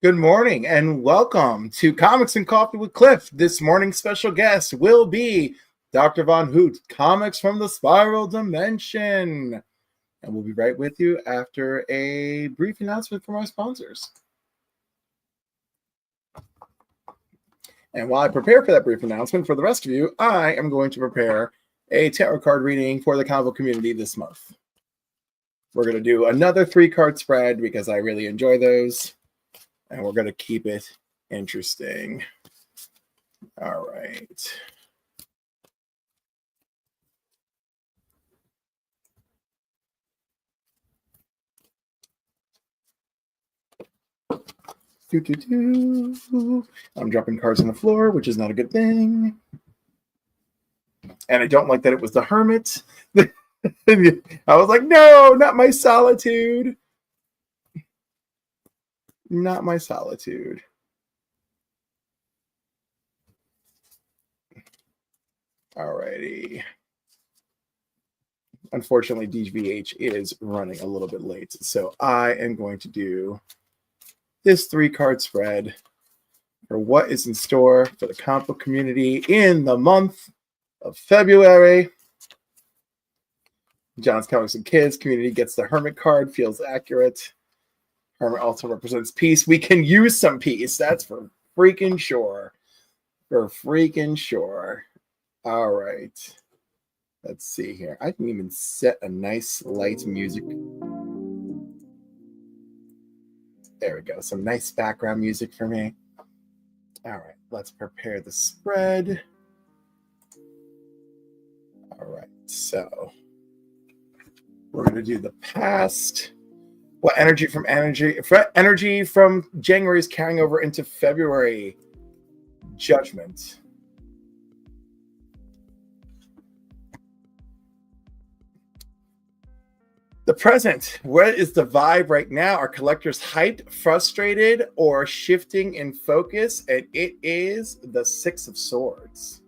Good morning and welcome to Comics and Coffee with Cliff. This morning's special guest will be Dr. Von Hoot, Comics from the Spiral Dimension. And we'll be right with you after a brief announcement from our sponsors. And while I prepare for that brief announcement, for the rest of you, I am going to prepare a tarot card reading for the comic community this month. We're going to do another 3-card spread because I really enjoy those. And we're going to keep it interesting. All right. I'm dropping cards on the floor, which is not a good thing. And I don't like that it was the Hermit. I was like, no, not my solitude. Not my solitude. Alrighty. Unfortunately, DVH is running a little bit late, so I am going to do this 3-card spread for what is in store for the comic book community in the month of February. John's Comics and Kids community gets the Hermit card, feels accurate. Hermit also represents peace. We can use some peace. That's for freaking sure. For freaking sure. All right. Let's see here. I can even set a nice light music. There we go. Some nice background music for me. All right. Let's prepare the spread. All right. So we're going to do the past. What energy from January is carrying over into February? Judgment. The present. What is the vibe right now? Are collectors hyped, frustrated, or shifting in focus? And it is the 6 of Swords.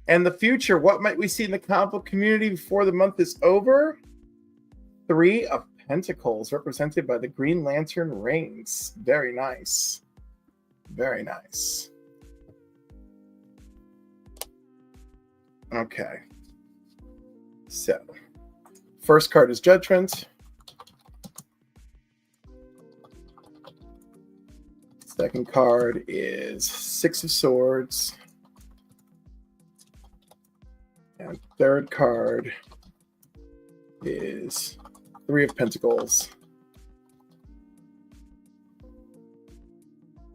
And the future. What might we see in the comic book community before the month is over? 3 of Pentacles, represented by the Green Lantern rings. Very nice. Very nice. Okay. So, first card is Judgment. Second card is 6 of Swords. And third card is 3 of Pentacles.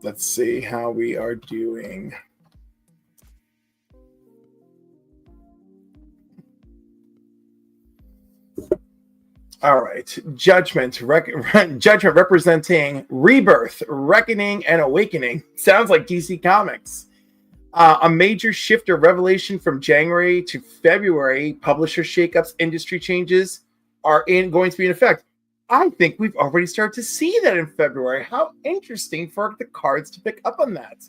Let's see how we are doing. All right. Judgment. Judgment representing rebirth, reckoning, and awakening. Sounds like DC Comics. A major shift or revelation from January to February. Publisher shakeups, industry changes are going to be in effect. I think we've already started to see that in February. How interesting for the cards to pick up on that.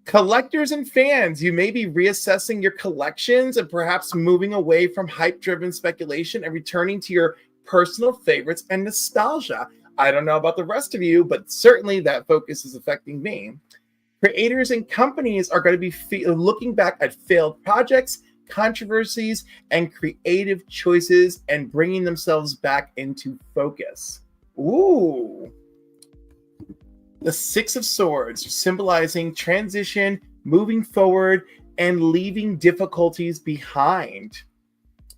Collectors and fans, you may be reassessing your collections and perhaps moving away from hype-driven speculation and returning to your personal favorites and nostalgia. I don't know about the rest of you, but certainly that focus is affecting me. Creators and companies are going to be looking back at failed projects, controversies, and creative choices and bringing themselves back into focus. Ooh. The 6 of Swords, symbolizing transition, moving forward, and leaving difficulties behind.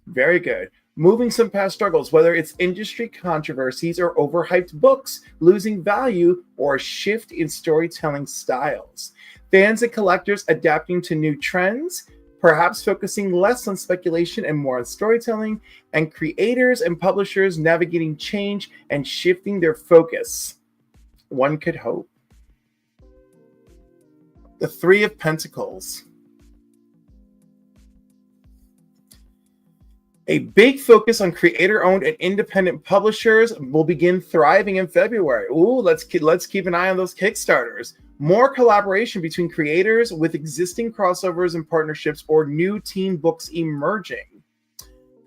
Very good. Moving some past struggles, whether it's industry controversies or overhyped books, losing value, or a shift in storytelling styles. Fans and collectors adapting to new trends, perhaps focusing less on speculation and more on storytelling, and creators and publishers navigating change and shifting their focus. One could hope. The 3 of Pentacles. A big focus on creator-owned and independent publishers will begin thriving in February. Ooh, let's keep an eye on those Kickstarters. More collaboration between creators with existing crossovers and partnerships or new team books emerging.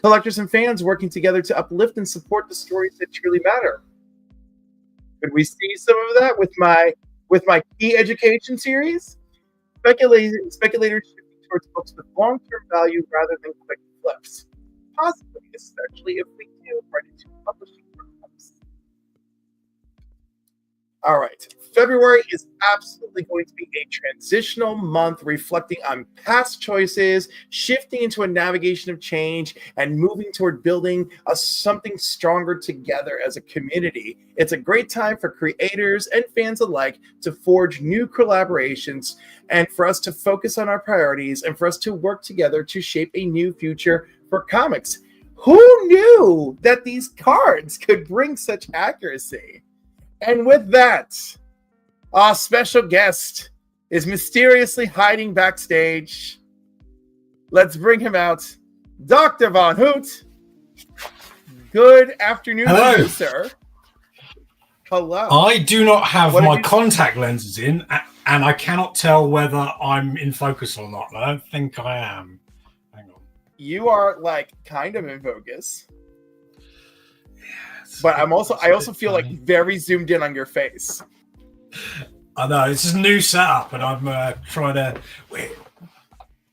Collectors and fans working together to uplift and support the stories that truly matter. Could we see some of that with my key education series? Speculators shifting towards books with long-term value rather than quick flips. Possibly, especially if we do run into publishing problems. All right. February is absolutely going to be a transitional month, reflecting on past choices, shifting into a navigation of change, and moving toward building something stronger together as a community. It's a great time for creators and fans alike to forge new collaborations and for us to focus on our priorities and for us to work together to shape a new future for comics. Who knew that these cards could bring such accuracy? And with that, our special guest is mysteriously hiding backstage. Let's bring him out. Dr. Von Hoot. Good afternoon to you, sir. Hello. I do not have my contact lenses in, and I cannot tell whether I'm in focus or not. I don't think I am. Hang on. You are like kind of in focus. But I also feel like very zoomed in on your face. I know, this is a new setup, and I'm trying to...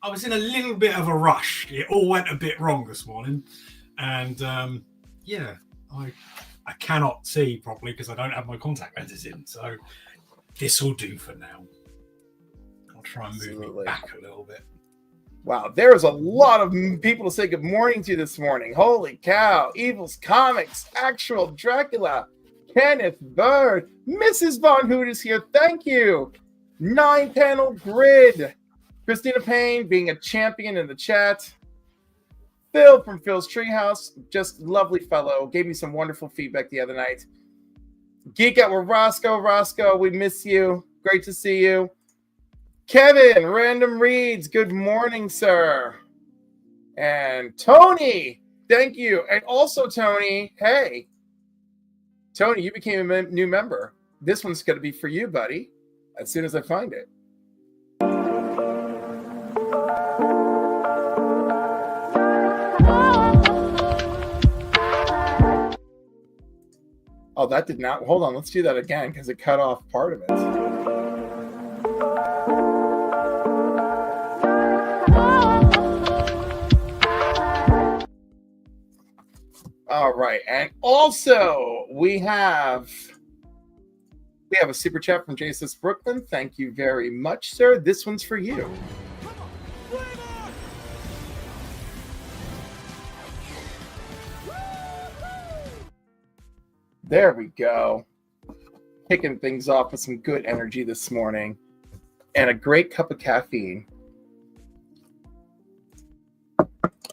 I was in a little bit of a rush. It all went a bit wrong this morning. And, I cannot see properly because I don't have my contact lenses in. So this will do for now. I'll try and move me back a little bit. Wow, there's a lot of people to say good morning to this morning. Holy cow. Evil's Comics, Actual Dracula, Kenneth Bird, Mrs. Von Hoot is here. Thank you. 9-panel grid. Christina Payne being a champion in the chat. Phil from Phil's Treehouse, just lovely fellow. Gave me some wonderful feedback the other night. Geek Out with Roscoe. Roscoe, we miss you. Great to see you. Kevin, Random Reads, good morning, sir. And Tony, thank you. And also, Tony, hey. Tony, you became a new member. This one's going to be for you, buddy, as soon as I find it. Oh, that did not. Hold on, let's do that again because it cut off part of it. All right, and also we have a super chat from Jesus Brooklyn. Thank you very much, sir. This one's for you. There we go. Kicking things off with some good energy this morning and a great cup of caffeine.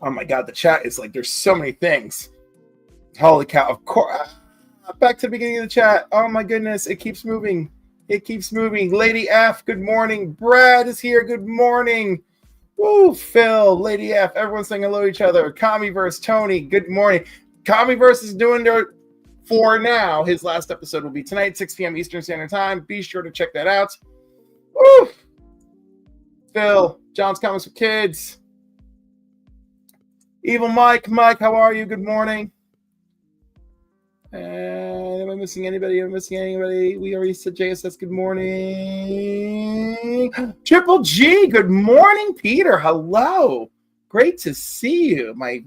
Oh my God, the chat is like, there's so many things. Holy cow. Of course. Back to the beginning of the chat. Oh my goodness. It keeps moving. It keeps moving. Lady F, good morning. Brad is here. Good morning. Woo, Phil, Lady F. Everyone's saying hello to each other. Commieverse, Tony, good morning. Commieverse is doing their... For now, his last episode will be tonight, 6 p.m. Eastern Standard Time. Be sure to check that out. Woo! Phil, John's Comics for Kids. Evil Mike. Mike, how are you? Good morning. And am I missing anybody? We already said JSS, good morning. Triple G, good morning, Peter. Hello. Great to see you, my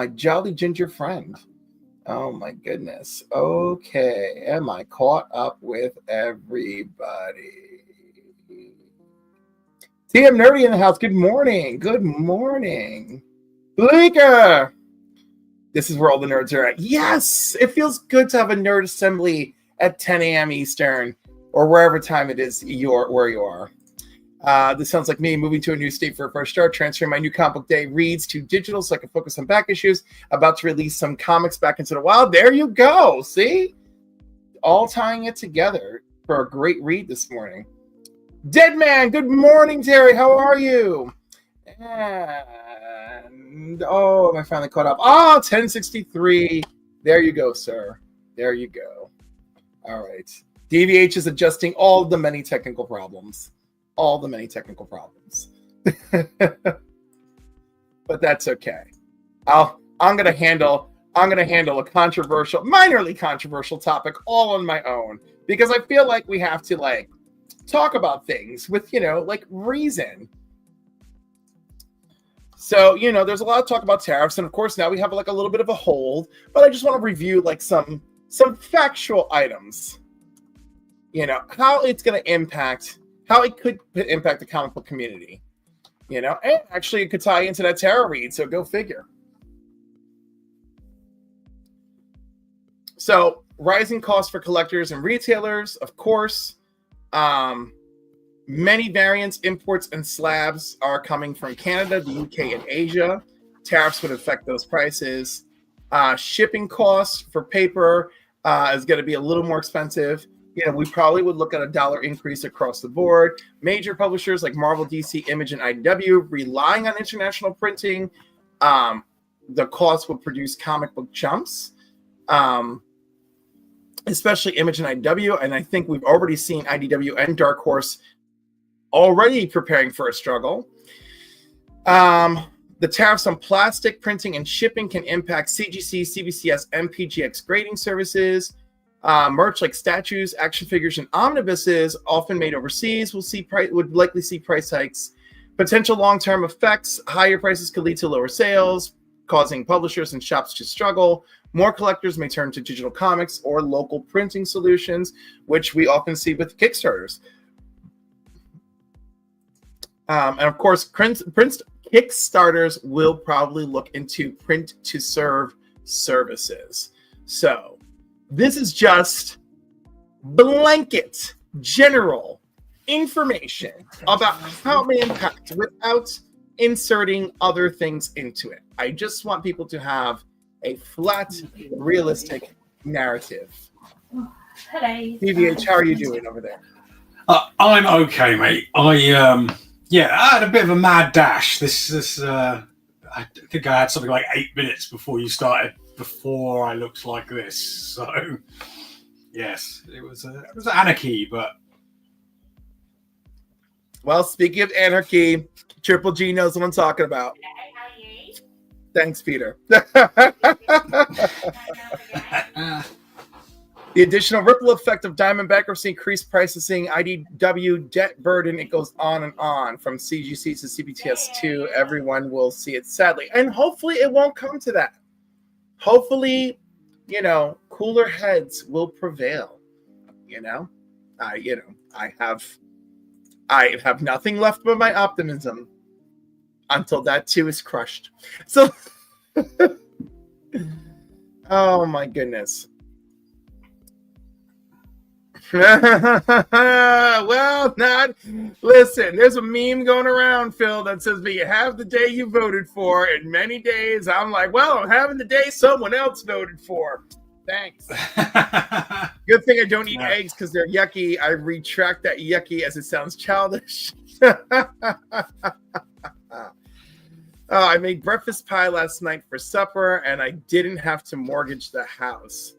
jolly ginger friend. Oh my goodness. Okay. Am I caught up with everybody? TM Nerdy in the house. Good morning. Good morning. Bleeker. This is where all the nerds are at. Yes. It feels good to have a nerd assembly at 10 a.m. Eastern or wherever time it is where you are. This sounds like me moving to a new state for a fresh start, transferring my new comic book day reads to digital so I can focus on back issues, about to release some comics back into the wild. There you go. See? All tying it together for a great read this morning. Dead Man, good morning, Terry. How are you? And, oh, am I finally caught up? Oh, 1063. There you go, sir. There you go. All right. DVH is adjusting all the many technical problems. All the many technical problems. But that's okay. I'm gonna handle a minorly controversial topic all on my own, because I feel like we have to like talk about things with, like reason. So, there's a lot of talk about tariffs, and of course now we have like a little bit of a hold, but I just want to review like some factual items. How it's going to impact, how it could impact the comic book community. And actually it could tie into that tarot read, so go figure. So, rising costs for collectors and retailers, of course. Many variants, imports, and slabs are coming from Canada, the UK, and Asia. Tariffs would affect those prices. Shipping costs for paper is going to be a little more expensive. We probably would look at $1 increase across the board. Major publishers like Marvel, DC, Image, and IDW relying on international printing. The cost will produce comic book chumps. Especially Image and IDW, and I think we've already seen IDW and Dark Horse already preparing for a struggle. The tariffs on plastic printing and shipping can impact CGC, CBCS, and PGX grading services. Merch like statues, action figures, and omnibuses, often made overseas, would likely see price hikes. Potential long-term effects: higher prices could lead to lower sales, causing publishers and shops to struggle. More collectors may turn to digital comics or local printing solutions, which we often see with Kickstarters. And of course, Kickstarters will probably look into print-to-serve services. So this is just blanket, general information about how it may impact without inserting other things into it. I just want people to have a flat, realistic narrative. Hello. PVH, how are you doing over there? I'm okay, mate. I had a bit of a mad dash. I think I had something like 8 minutes before you started, before I looked like this. So, yes, it was anarchy, but. Well, speaking of anarchy, Triple G knows what I'm talking about. Thanks, Peter. The additional ripple effect of Diamond bankruptcy, increased pricing, IDW debt burden, it goes on and on. From CGC to CBTS2, everyone will see it, sadly. And hopefully it won't come to that. Hopefully, cooler heads will prevail. I have nothing left but my optimism until that too is crushed. So, oh my goodness. Listen, there's a meme going around, Phil, that says, but you have the day you voted for, and many days I'm like, well, I'm having the day someone else voted for. Thanks. Good thing I don't eat eggs because they're yucky. I retract that yucky as it sounds childish. I made breakfast pie last night for supper, and I didn't have to mortgage the house.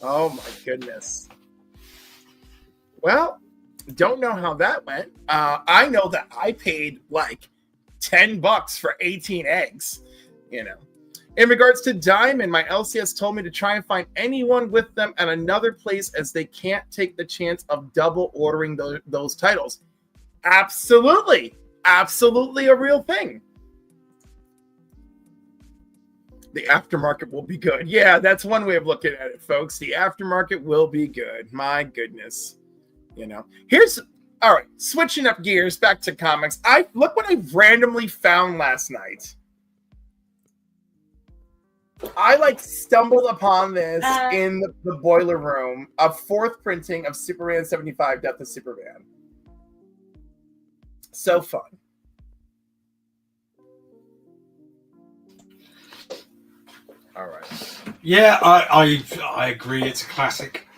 Oh my goodness. Well, don't know how that went. I know that I paid like $10 for 18 eggs, In regards to Diamond, my LCS told me to try and find anyone with them at another place, as they can't take the chance of double ordering those titles. Absolutely. Absolutely a real thing. The aftermarket will be good. Yeah, that's one way of looking at it, folks. The aftermarket will be good. My goodness. All right, switching up gears, back to comics. Look what I randomly found last night. I stumbled upon this in the boiler room, a fourth printing of Superman 75, Death of Superman. So fun. All right. Yeah, I agree. It's a classic.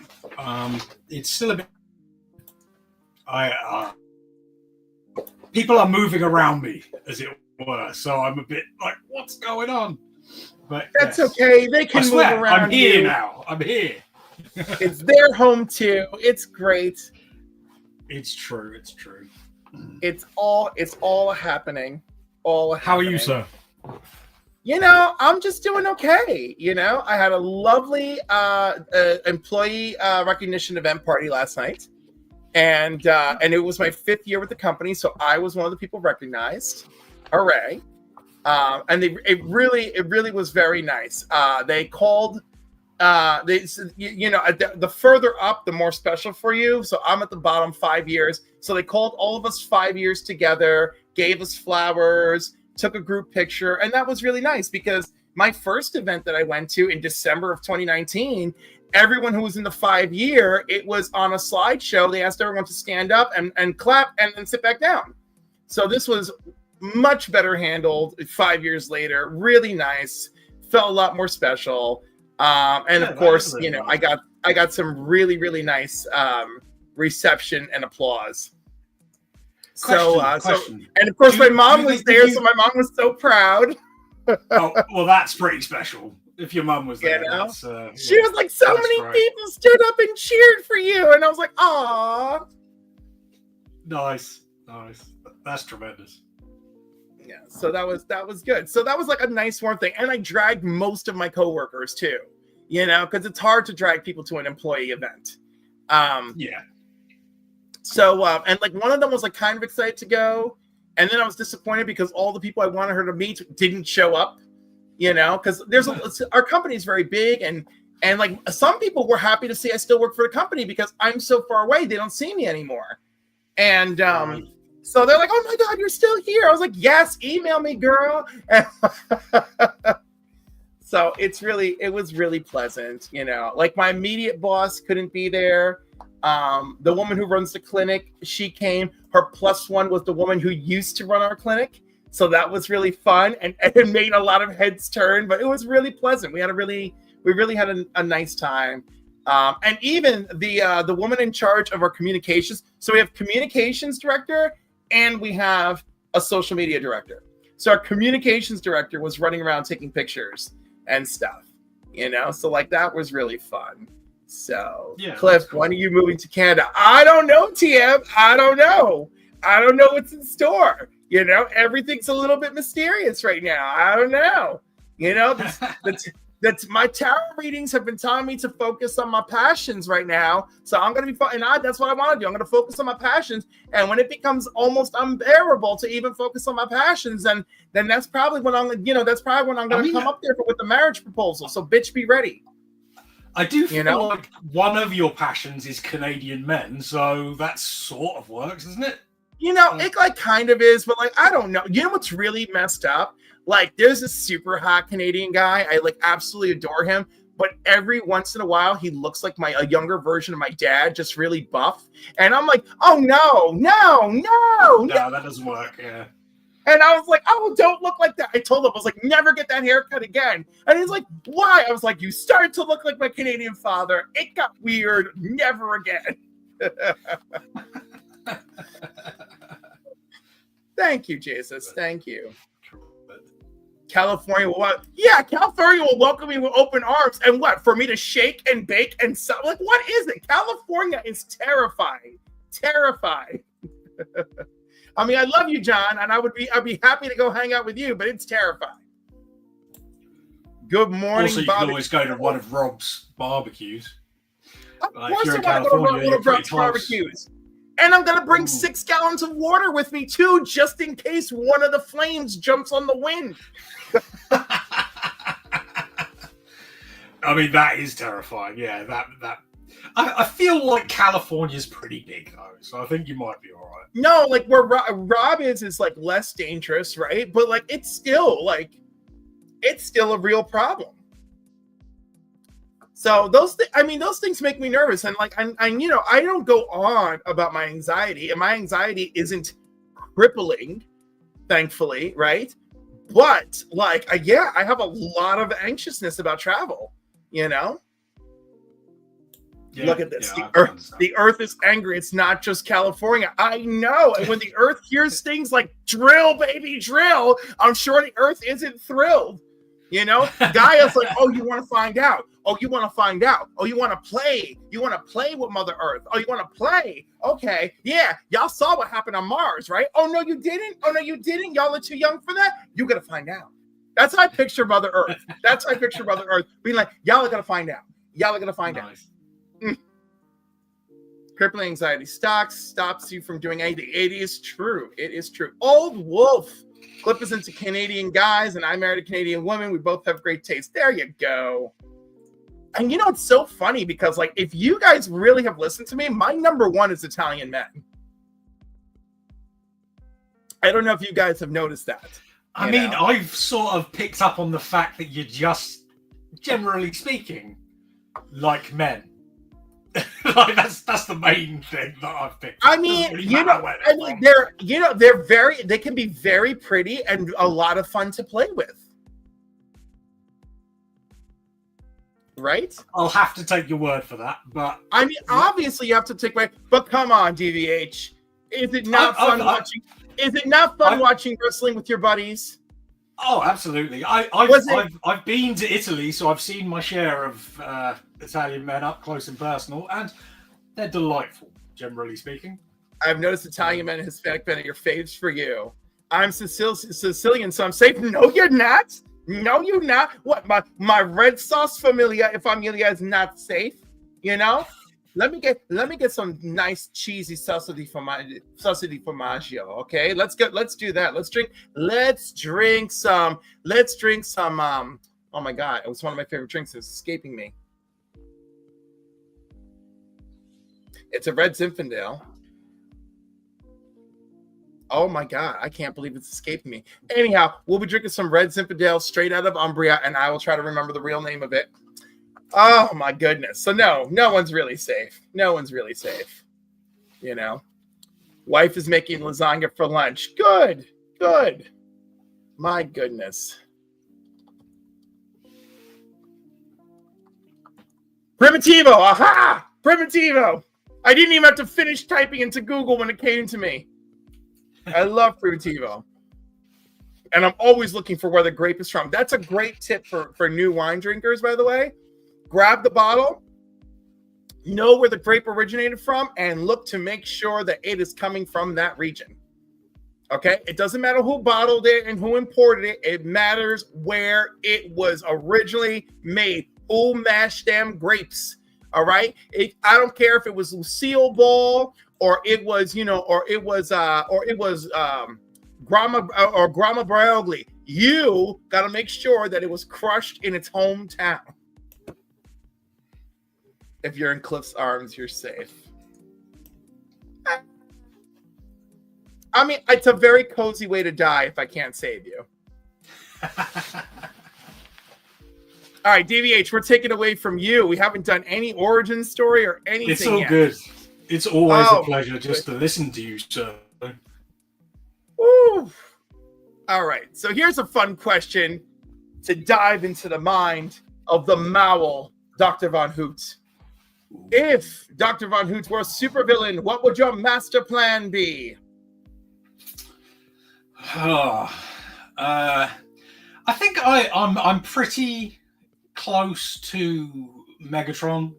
It's still a bit. People are moving around me, as it were, so I'm a bit like, what's going on? But that's okay. They can move around. I'm here now. I'm here. It's their home too. It's great. It's true. It's true. It's all happening. All happening. How are you, sir? I'm just doing okay. I had a lovely employee recognition event party last night, and it was my 5th year with the company, so I was one of the people recognized. Hooray! And it really was very nice. They called. The further up, the more special for you. So I'm at the bottom 5 years. So they called all of us 5 years together, gave us flowers, took a group picture, and that was really nice because my first event that I went to in December of 2019, everyone who was in the 5 year, it was on a slideshow. They asked everyone to stand up and clap and then sit back down. So this was much better handled 5 years later. Really nice. Felt a lot more special. Of course, I got some really, really nice reception and applause. Question. And of course, my mom was there, so my mom was so proud. Oh, well, that's pretty special. If your mom was there, she was like, so many people stood up and cheered for you, and I was like, "Aw, nice. That's tremendous." Yeah, so that was good. So that was like a nice warm thing, and I dragged most of my coworkers too, because it's hard to drag people to an employee event. Yeah. So and like one of them was like kind of excited to go, and then I was disappointed because all the people I wanted her to meet didn't show up. Because our company is very big, and like some people were happy to see I still work for the company because I'm so far away they don't see me anymore, and so they're like, "Oh my God, you're still here!" I was like, "Yes, email me, girl." So it was really pleasant, Like my immediate boss couldn't be there. The woman who runs the clinic, she came. Her +1 was the woman who used to run our clinic. So that was really fun and it made a lot of heads turn, but it was really pleasant. We really had a nice time. And even the woman in charge of our communications. So we have communications director and we have a social media director. So our communications director was running around taking pictures and stuff, so like that was really fun. So yeah, Cliff, cool. When are you moving to Canada? I don't know, TM. I don't know what's in store. Everything's a little bit mysterious right now. I don't know. That's my tarot readings have been telling me to focus on my passions right now. So I'm going to be that's what I want to do. I'm going to focus on my passions. And when it becomes almost unbearable to even focus on my passions, then that's probably when I'm going to come up there with the marriage proposal. So bitch, be ready. I do feel like one of your passions is Canadian men. So that sort of works, doesn't it? It like kind of is, but like, I don't know. You know what's really messed up? Like, there's a super hot Canadian guy. I like absolutely adore him. But every once in a while, he looks like a younger version of my dad, just really buff. And I'm like, oh, no, that doesn't work. Yeah. And I was like, oh, don't look like that. I told him, I was like, never get that haircut again. And he's like, why? I was like, you started to look like my Canadian father. It got weird. Never again. Thank you, Jesus. Thank you. California California will welcome me with open arms. And what? For me to shake and bake and stuff? Like, what is it? California is terrifying. Terrifying. I mean, I love you, John, and I'd be happy to go hang out with you, but it's terrifying. Good morning, also, you can always go to one of Rob's barbecues. Of course I want to go to one of Rob's barbecues. And I'm going to bring 6 gallons of water with me, too, just in case one of the flames jumps on the wind. I mean, that is terrifying. Yeah, that. I feel like California's pretty big, though, so I think you might be all right. No, like where Rob is like less dangerous, right? But like it's still a real problem. So those things make me nervous, and like I don't go on about my anxiety, and my anxiety isn't crippling, thankfully, right? But like, I have a lot of anxiousness about travel, Yeah, look at this. The earth is angry. It's not just California. I know. And when the earth hears things like drill, baby, drill, I'm sure the earth isn't thrilled. Gaia's like, oh, you want to find out. Oh, you want to find out. Oh, you want to play. You want to play with Mother Earth. Oh, you want to play. Okay. Yeah. Y'all saw what happened on Mars, right? Oh, no, you didn't. Oh, no, you didn't. Y'all are too young for that. You got to find out. That's how I picture Mother Earth. That's how I picture Mother Earth being like, y'all are gonna find out. Y'all are gonna find out. Crippling anxiety stops you from doing anything. It is true. It is true. Old Wolf. Clip is into Canadian guys, and I married a Canadian woman. We both have great taste. There you go. And you know, it's so funny because, like, if you guys really have listened to me, my number one is Italian men. I don't know if you guys have noticed that. I mean, I've sort of picked up on the fact that you're just, generally speaking, like men. Like that's the main thing that I've picked. I mean, they can be very pretty and a lot of fun to play with. Right? I'll have to take your word for that, but I mean, obviously you have to take my. But come on, DVH, is it not fun watching? Is it not fun watching wrestling with your buddies? Oh, absolutely. I've been to Italy, so I've seen my share of Italian men up close and personal, and they're delightful, generally speaking. I've noticed Italian men and Hispanic men are your faves for you. I'm Sicilian, so I'm safe. No, you're not. No, you're not. What, my red sauce familia is not safe, you know? Let me get some nice cheesy salsa di formaggio, okay? Let's do that. Let's drink some oh my god, it was one of my favorite drinks. It's escaping me. It's a red Zinfandel. Oh my god, I can't believe it's escaping me. Anyhow, we'll be drinking some red Zinfandel straight out of Umbria, and I will try to remember the real name of it. Oh my goodness. So no one's really safe. No one's really safe. You know, wife is making lasagna for lunch. Good. My goodness. Primitivo. Aha! Primitivo. I didn't even have to finish typing into Google when it came to me. I love Primitivo. And I'm always looking for where the grape is from. That's a great tip for new wine drinkers, by the way. Grab the bottle, know where the grape originated from, and look to make sure that it is coming from that region. Okay? It doesn't matter who bottled it and who imported it. It matters where it was originally made. Who mashed them grapes? All right? I don't care if it was Lucille Ball or it was, Grama Briogli. You got to make sure that it was crushed in its hometown. If you're in Cliff's arms, you're safe. I mean, it's a very cozy way to die if I can't save you. All right, DVH, we're taking away from you. We haven't done any origin story or anything It's all yet. good. It's always a pleasure just to listen to you, sir. Woo. All right, so here's a fun question to dive into the mind of the Maul, Dr. Von Hoot. If Dr. Von Hoot were a supervillain, what would your master plan be? I think I'm pretty close to Megatron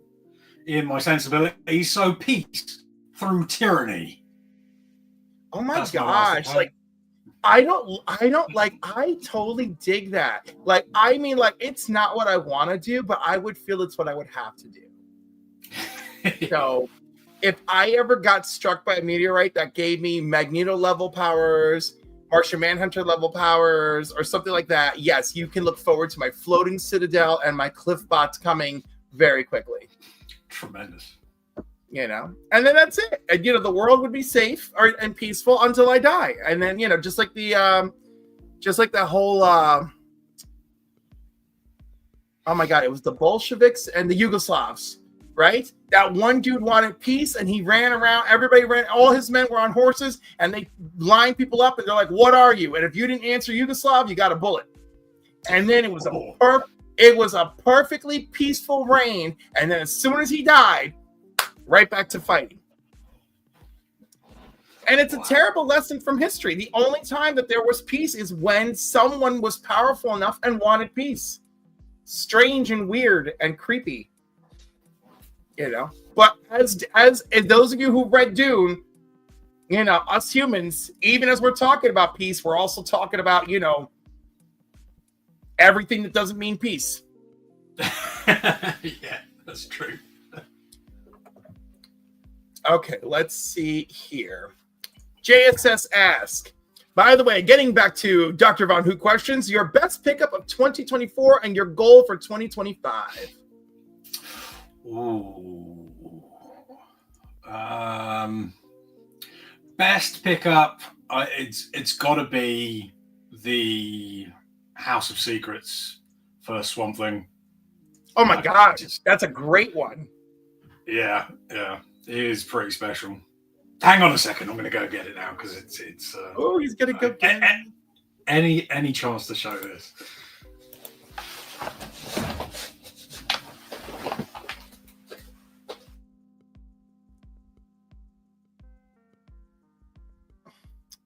in my sensibility. So peace through tyranny. Oh my gosh! Like, I totally dig that. Like, I mean, like, it's not what I want to do, but I would feel it's what I would have to do. So if I ever got struck by a meteorite that gave me Magneto level powers, Martian Manhunter level powers, or something like that, yes, you can look forward to my floating citadel and my cliff bots coming very quickly. Tremendous. You know, and then that's it. And, you know, the world would be safe and peaceful until I die. And then, you know, just like the whole, oh my God, it was the Bolsheviks and the Yugoslavs. Right? That one dude wanted peace and he ran around. Everybody ran. All his men were on horses and they lined people up and they're like, what are you? And if you didn't answer Yugoslav, you got a bullet. And then it was a perfectly peaceful reign. And then as soon as he died, right back to fighting. And it's a terrible lesson from history. The only time that there was peace is when someone was powerful enough and wanted peace. Strange and weird and creepy. You know, but as those of you who read Dune, you know, us humans, even as we're talking about peace, we're also talking about, you know, everything that doesn't mean peace. Yeah, that's true. Okay, let's see here. JSS ask, by the way, getting back to Dr. Von Hoot questions, your best pickup of 2024 and your goal for 2025. Ooh. Best pickup, it's got to be the House of Secrets for Swamp Thing. Oh my gosh, that's a great one. Yeah, it is pretty special. Hang on a second, I'm going to go get it now because it's. Oh, he's gonna go get it. Any chance to show this?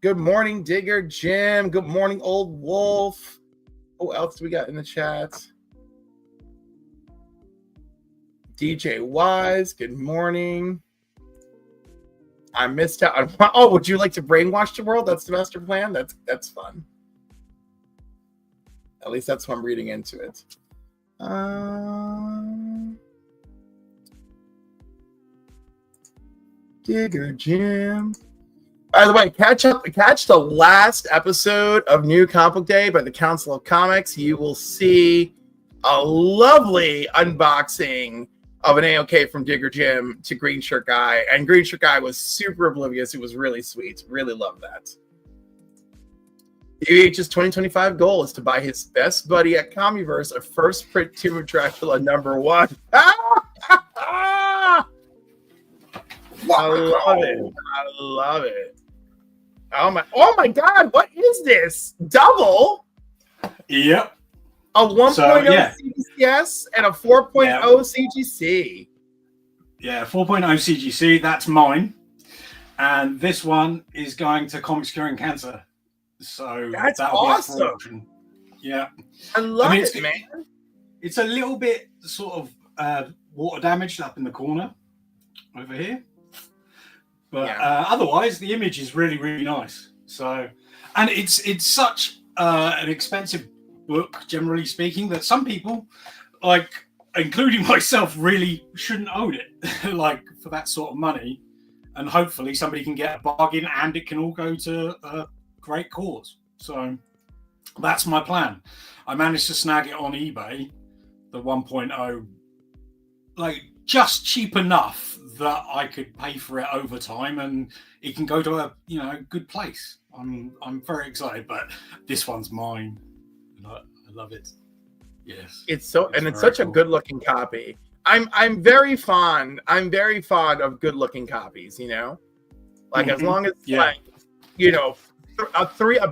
Good morning, Digger Jim. Good morning, Old Wolf. What else do we got in the chat? DJ Wise, good morning. I missed out on. Oh, would you like to brainwash the world? That's the master plan. That's fun. At least that's what I'm reading into it. Digger Jim. By the way, catch the last episode of New Comic Book Day by the Council of Comics. You will see a lovely unboxing of an AOK from Digger Jim to Green Shirt Guy. And Green Shirt Guy was super oblivious. It was really sweet. Really love that. UH's 2025 goal is to buy his best buddy at Comiverse a first print Tomb of Dracula #1. I love it. I love it. Oh my God, what is this? Double? Yep. A 1.0 CGCS and a 4.0 CGC. Yeah, 4.0 CGC, that's mine. And this one is going to Comics Curing Cancer. So that's awesome. Yeah. I love it, man. It's a little bit sort of water damaged up in the corner over here. But otherwise, the image is really, really nice. So, and it's such an expensive book, generally speaking, that some people, like including myself, really shouldn't own it, like for that sort of money. And hopefully, somebody can get a bargain, and it can all go to a great cause. So, that's my plan. I managed to snag it on eBay, the 1.0, like just cheap enough that I could pay for it over time, and it can go to a good place. I'm very excited, but this one's mine. I love it. Yes, it's such a good looking copy. I'm very fond. I'm very fond of good looking copies. Like as long as a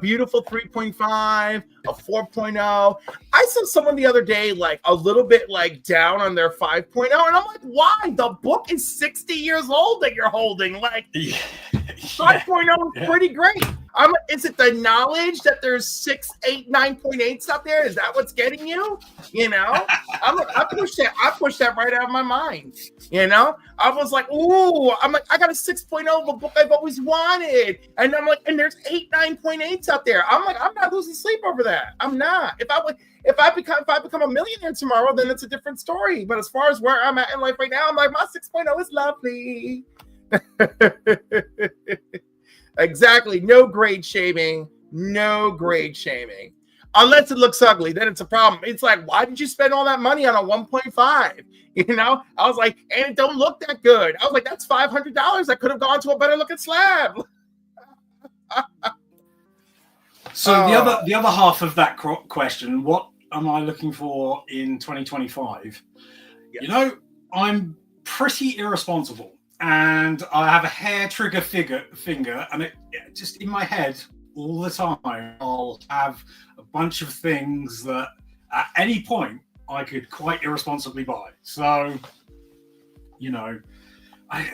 beautiful 3.5, a 4.0. I saw someone the other day like a little bit like down on their 5.0, and I'm like, why? The book is 60 years old that you're holding. Like 5.0 is pretty great. Is it the knowledge that there's 6, 8, 9.8s out there? Is that what's getting you? I pushed that right out of my mind. I was like, ooh, I got a 6.0 of a book I've always wanted. And I'm like, and there's 8, 9.8s out there. I'm like, I'm not losing sleep over that. I'm not. If I become a millionaire tomorrow, then it's a different story. But as far as where I'm at in life right now, I'm like, my 6.0 is lovely. Exactly. No grade shaming. No grade shaming. Unless it looks ugly, then it's a problem. It's like, why did you spend all that money on a 1.5? I was like, and it don't look that good. I was like, that's $500 that could have gone to a better looking slab. So the other half of that question, what am I looking for in 2025? Yes. I'm pretty irresponsible. And I have a hair trigger finger, and it just in my head all the time. I'll have a bunch of things that at any point I could quite irresponsibly buy. So,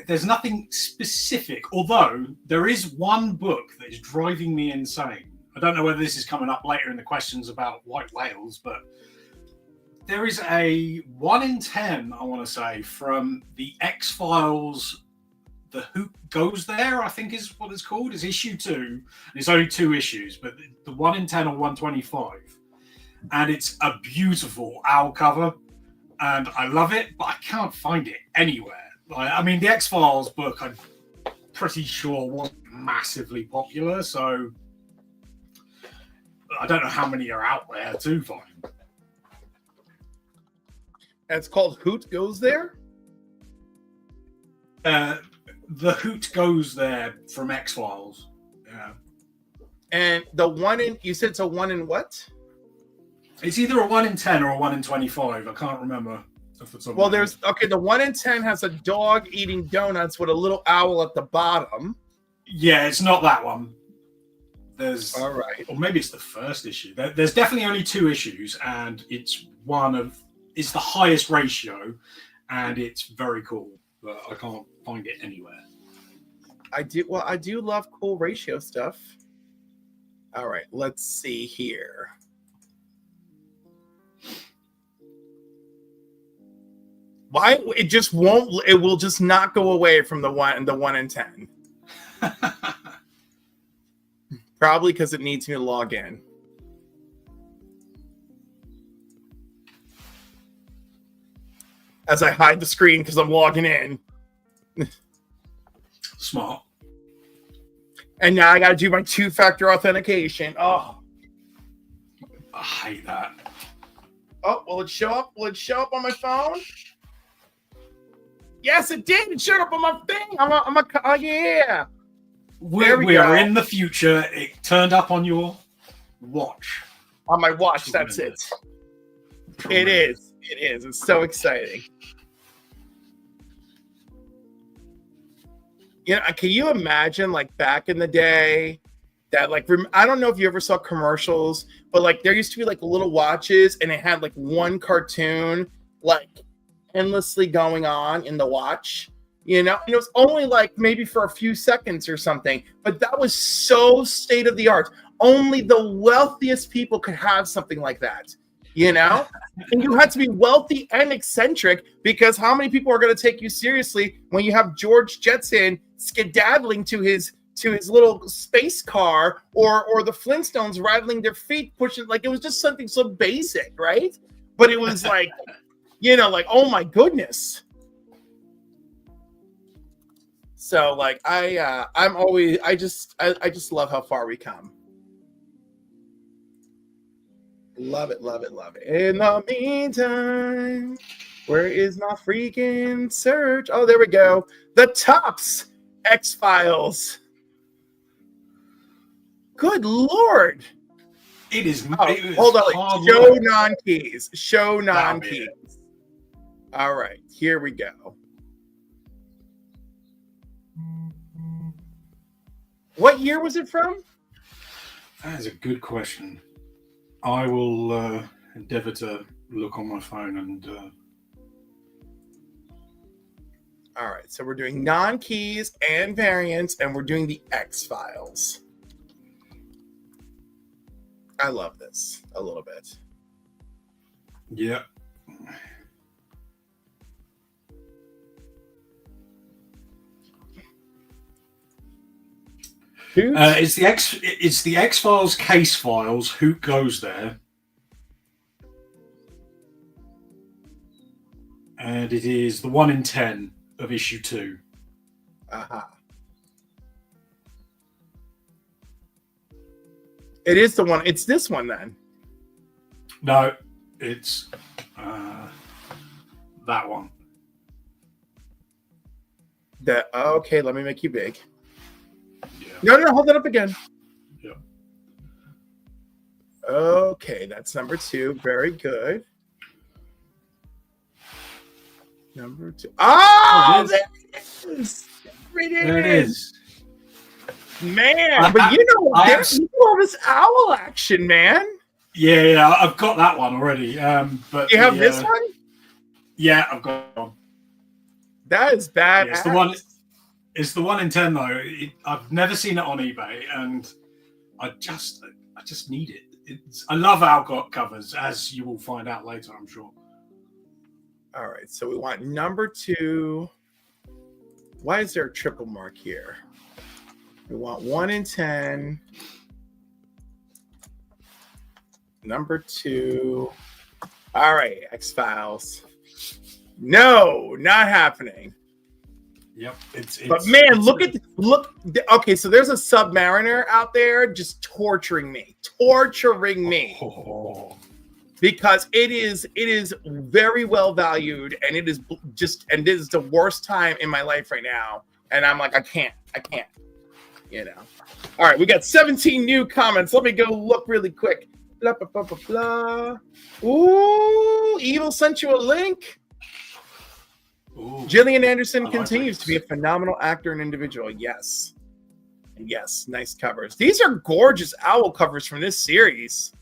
there's nothing specific. Although there is one book that is driving me insane. I don't know whether this is coming up later in the questions about white whales, but there is a 1 in 10, I want to say, from the X-Files, The Who Goes There, I think is what it's called. It's issue 2. And it's only 2 issues, but the 1 in 10 or 125. and it's a beautiful owl cover, and I love it, but I can't find it anywhere. Like, I mean, the X-Files book, I'm pretty sure wasn't massively popular, so I don't know how many are out there to find. And it's called Hoot Goes There? The Hoot Goes There from X-Files. Yeah. And the one in, you said it's a 1 in what? It's either a 1 in 10 or a 1 in 25. I can't remember. Well, there's, okay, the 1 in 10 has a dog eating donuts with a little owl at the bottom. Yeah, it's not that one. There's, all right, or maybe it's the first issue. There's definitely only 2 issues, and it's it's the highest ratio, and it's very cool, but I can't find it anywhere. I do love cool ratio stuff. All right, let's see here. Why it just won't? It will just not go away from the 1 in 10. Probably because it needs me to log in. As I hide the screen because I'm logging in. Smart. And now I got to do my 2-factor authentication. Oh, I hate that. Oh, will it show up? Will it show up on my phone? Yes, it did. It showed up on my thing. Oh, yeah. We are in the future. It turned up on your watch. On my watch, that's it. It is. It is. It's so exciting. You know, can you imagine, like, back in the day that, like, I don't know if you ever saw commercials, but, like, there used to be, like, little watches and it had, like, one cartoon, like, endlessly going on in the watch, you know, and it was only like maybe for a few seconds or something, but that was so state of the art. Only the wealthiest people could have something like that, you know. And you had to be wealthy and eccentric, because how many people are going to take you seriously when you have George Jetson skedaddling to his little space car, or the Flintstones rattling their feet pushing, like, it was just something so basic, right? But it was like, you know, like, oh my goodness. So, like, I just love how far we come. Love it, love it, love it. In the meantime, where is my freaking search? Oh, there we go. The Topps X-Files. Good Lord. It is. Hold on. Show non-keys. Show non-keys. All right, here we go. What year was it from? That is a good question. I will endeavor to look on my phone and. All right, so we're doing non-keys and variants, and we're doing the X-Files. I love this a little bit. Yeah. It's the X-Files case files. Hoot Goes There, and it is the 1 in 10 of issue 2. It is the one. It's this one then. No, it's that one. Okay, let me make you big. Yeah. No, hold that up again. Yeah. Okay, that's number 2. Very good. Number 2. Oh, there it is. There it is. Man, but you know, there's all this owl action, man. Yeah, I've got that one already. But you have this one? Yeah, I've got one. That is bad. Yeah, it's the 1 in 10 though. I've never seen it on eBay, and I just need it. I love owl covers, as you will find out later, I'm sure. All right, so we want number 2. Why is there a triple mark here? We want 1 in 10. Number 2. All right, X-Files. No, not happening. Yep. But man, look. Okay, so there's a Submariner out there just torturing me, because it is very well valued, and it is the worst time in my life right now, and I'm like, I can't. You know. All right, we got 17 new comments. Let me go look really quick. Blah blah blah blah blah. Ooh, Evil sent you a link. Ooh, Gillian Anderson continues to be a phenomenal actor and individual. Yes, nice covers. These are gorgeous owl covers from this series.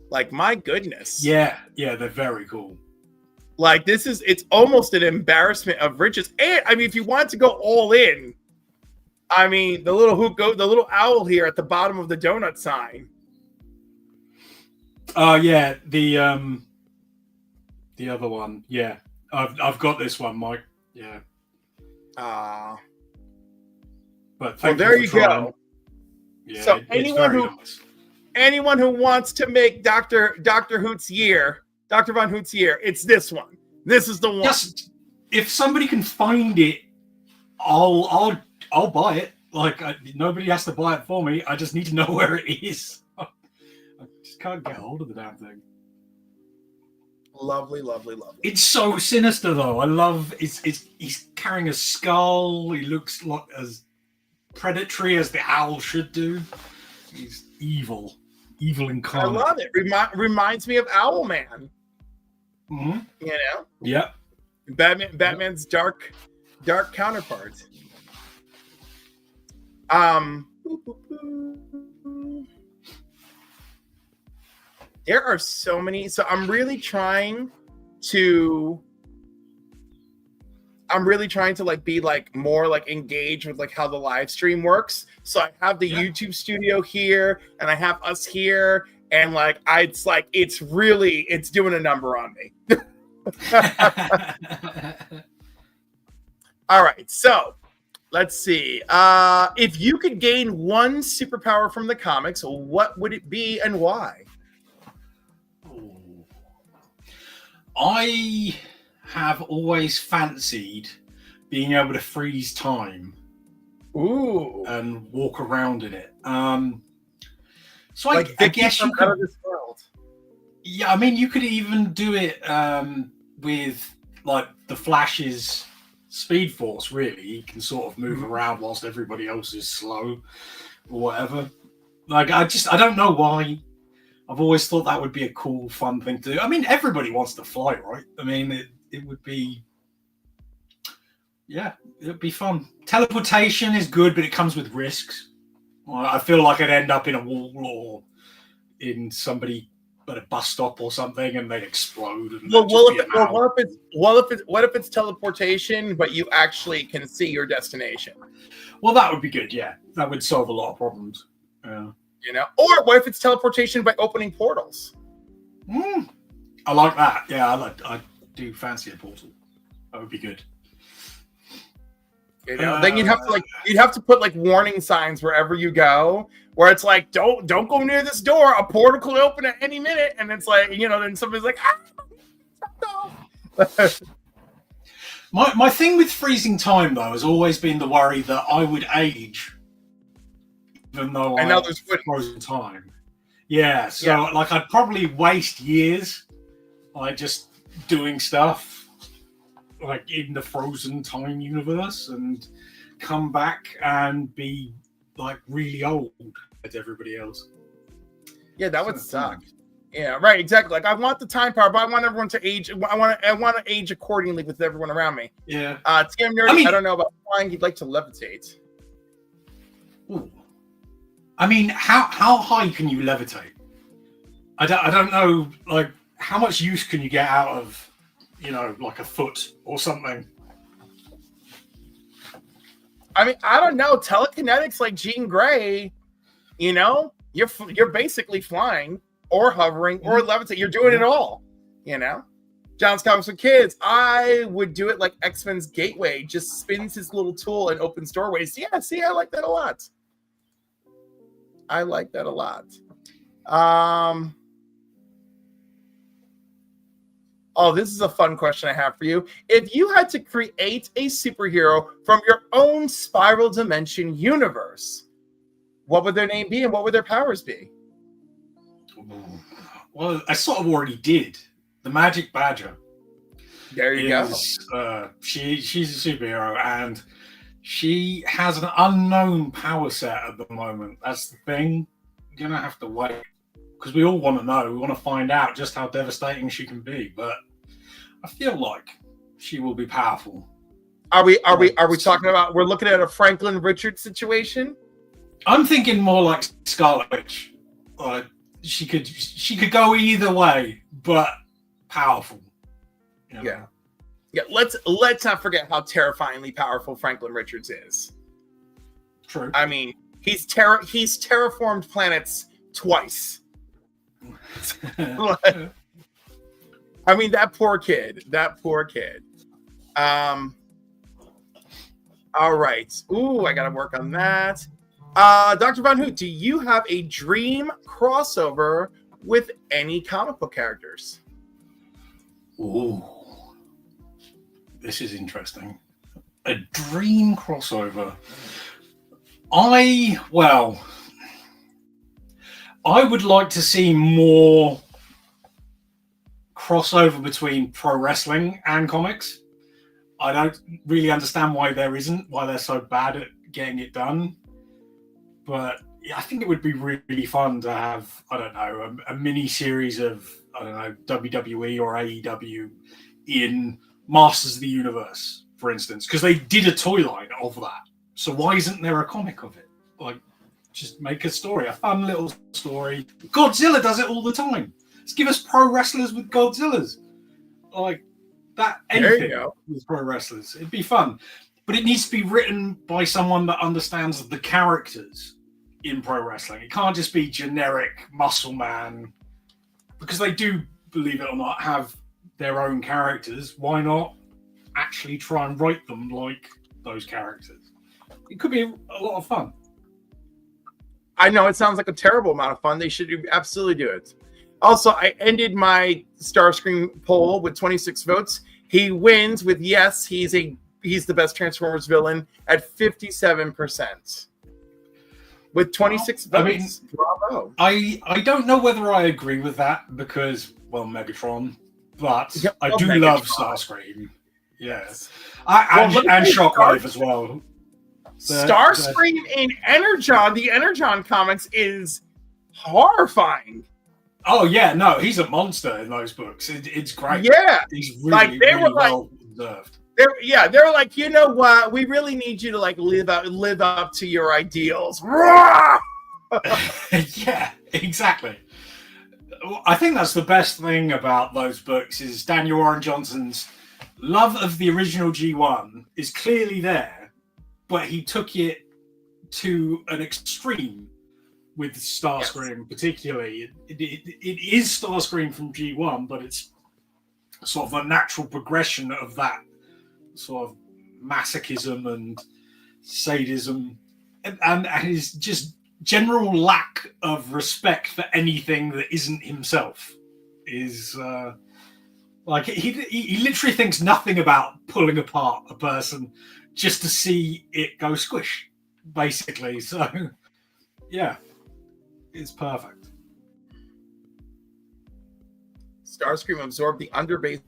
Like, my goodness. Yeah, they're very cool. Like, it's almost an embarrassment of riches. And I mean, if you want to go all in, I mean, the little owl here at the bottom of the donut sign. Yeah, the other one. Yeah. I've got this one, Mike. Yeah. But there you go. Yeah, so anyone who wants to make Dr. Hoot's year, Dr. Von Hoot's year, it's this one. This is the one. Just, if somebody can find it, I'll buy it. Like, nobody has to buy it for me. I just need to know where it is. I just can't get hold of the damn thing. Lovely. It's so sinister, though. I love he's carrying a skull. He looks like as predatory as the owl should do. He's evil incarnate. I love it. Reminds me of Owlman. Mm-hmm. You know. Yep. Batman's dark counterpart. There are so many. So I'm really trying to like be like more like engaged with like how the live stream works. So I have the YouTube studio here, and I have us here, and like it's doing a number on me. All right, so let's see. If you could gain one superpower from the comics, what would it be and why? I have always fancied being able to freeze time. Ooh. And walk around in it. So like I guess you could. Out of this world. Yeah, I mean, you could even do it with like the Flash's Speed Force. Really, he can sort of move around whilst everybody else is slow or whatever. Like, I don't know why. I've always thought that would be a cool, fun thing to do. I mean, everybody wants to fly, right? I mean, it would be, yeah, it would be fun. Teleportation is good, but it comes with risks. I feel like I'd end up in a wall or in somebody at a bus stop or something, and they'd explode. And what if it's teleportation, but you actually can see your destination? Well, that would be good. Yeah, that would solve a lot of problems. You know, or what if it's teleportation by opening portals? I like that. Yeah, I do fancy a portal. That would be good. You know, then you'd have to put like warning signs wherever you go, where it's like, don't go near this door. A portal could open at any minute, and it's like, you know, then somebody's like, no. My thing with freezing time though has always been the worry that I would age. Even though I know there's frozen time. Yeah, so like I'd probably waste years like just doing stuff like in the frozen time universe and come back and be like really old as everybody else. Yeah, that would suck. Yeah, right, exactly. Like I want the time power, but I want everyone to age. I want to age accordingly with everyone around me. Yeah. TM Nerdy, I don't know about flying. He'd like to levitate. Ooh. I mean, how high can you levitate? I don't know, like, how much use can you get out of, you know, like a foot or something? I mean, I don't know. Telekinetics, like Jean Grey, you know, you're basically flying or hovering or levitating. You're doing it all, you know. John's Comics for Kids. I would do it like X-Men's Gateway, just spins his little tool and opens doorways. Yeah, see, I like that a lot. Oh, this is a fun question I have for you. If you had to create a superhero from your own spiral dimension universe, what would their name be and what would their powers be? Well, I sort of already did. The Magic Badger. There you go. She's a superhero, and she has an unknown power set at the moment. That's the thing. You're gonna have to wait, because we all want to know. We want to find out just how devastating she can be. But I feel like she will be powerful. Are we talking about? We're looking at a Franklin Richards situation. I'm thinking more like Scarlet Witch. She could go either way, but powerful. You know? Yeah. Let's not forget how terrifyingly powerful Franklin Richards is. True. I mean, he's terraformed planets twice. I mean, that poor kid. All right. Ooh, I gotta work on that. Dr. Von Hoot, do you have a dream crossover with any comic book characters? Ooh, this is interesting. A dream crossover. I would like to see more crossover between pro wrestling and comics. I don't really understand why there isn't, why they're so bad at getting it done. But I think it would be really fun to have, I don't know, a mini series of, I don't know, WWE or AEW in Masters of the Universe, for instance, because they did a toy line of that. So why isn't there a comic of it? Like, just make a story, a fun little story. Godzilla does it all the time. Let's give us pro wrestlers with Godzillas. Like, that, anything with pro wrestlers. It'd be fun. But it needs to be written by someone that understands the characters in pro wrestling. It can't just be generic muscle man, because they do, believe it or not, have their own characters. Why not actually try and write them like those characters? It could be a lot of fun. I know it sounds like a terrible amount of fun. They should absolutely do it. Also, I ended my Starscream poll with 26 votes. He wins with yes, he's the best Transformers villain at 57%. With 26 votes. I mean, bravo. I don't know whether I agree with that because, well, Megatron, but I do Megatron. love Starscream. Yes. And Shockwave as well. Starscream in Energon, the Energon comics is horrifying. Oh, yeah, no, he's a monster in those books. It's great. Yeah. He's really, really well deserved. They're like, you know what? We really need you to like live up to your ideals. Yeah, exactly. I think that's the best thing about those books is Daniel Warren Johnson's love of the original G1 is clearly there, but he took it to an extreme with Starscream, particularly. It is Starscream from G1, but it's sort of a natural progression of that sort of masochism and sadism and his just general lack of respect for anything that isn't himself is like he literally thinks nothing about pulling apart a person just to see it go squish, basically. So yeah, it's perfect. Starscream absorbed the underbase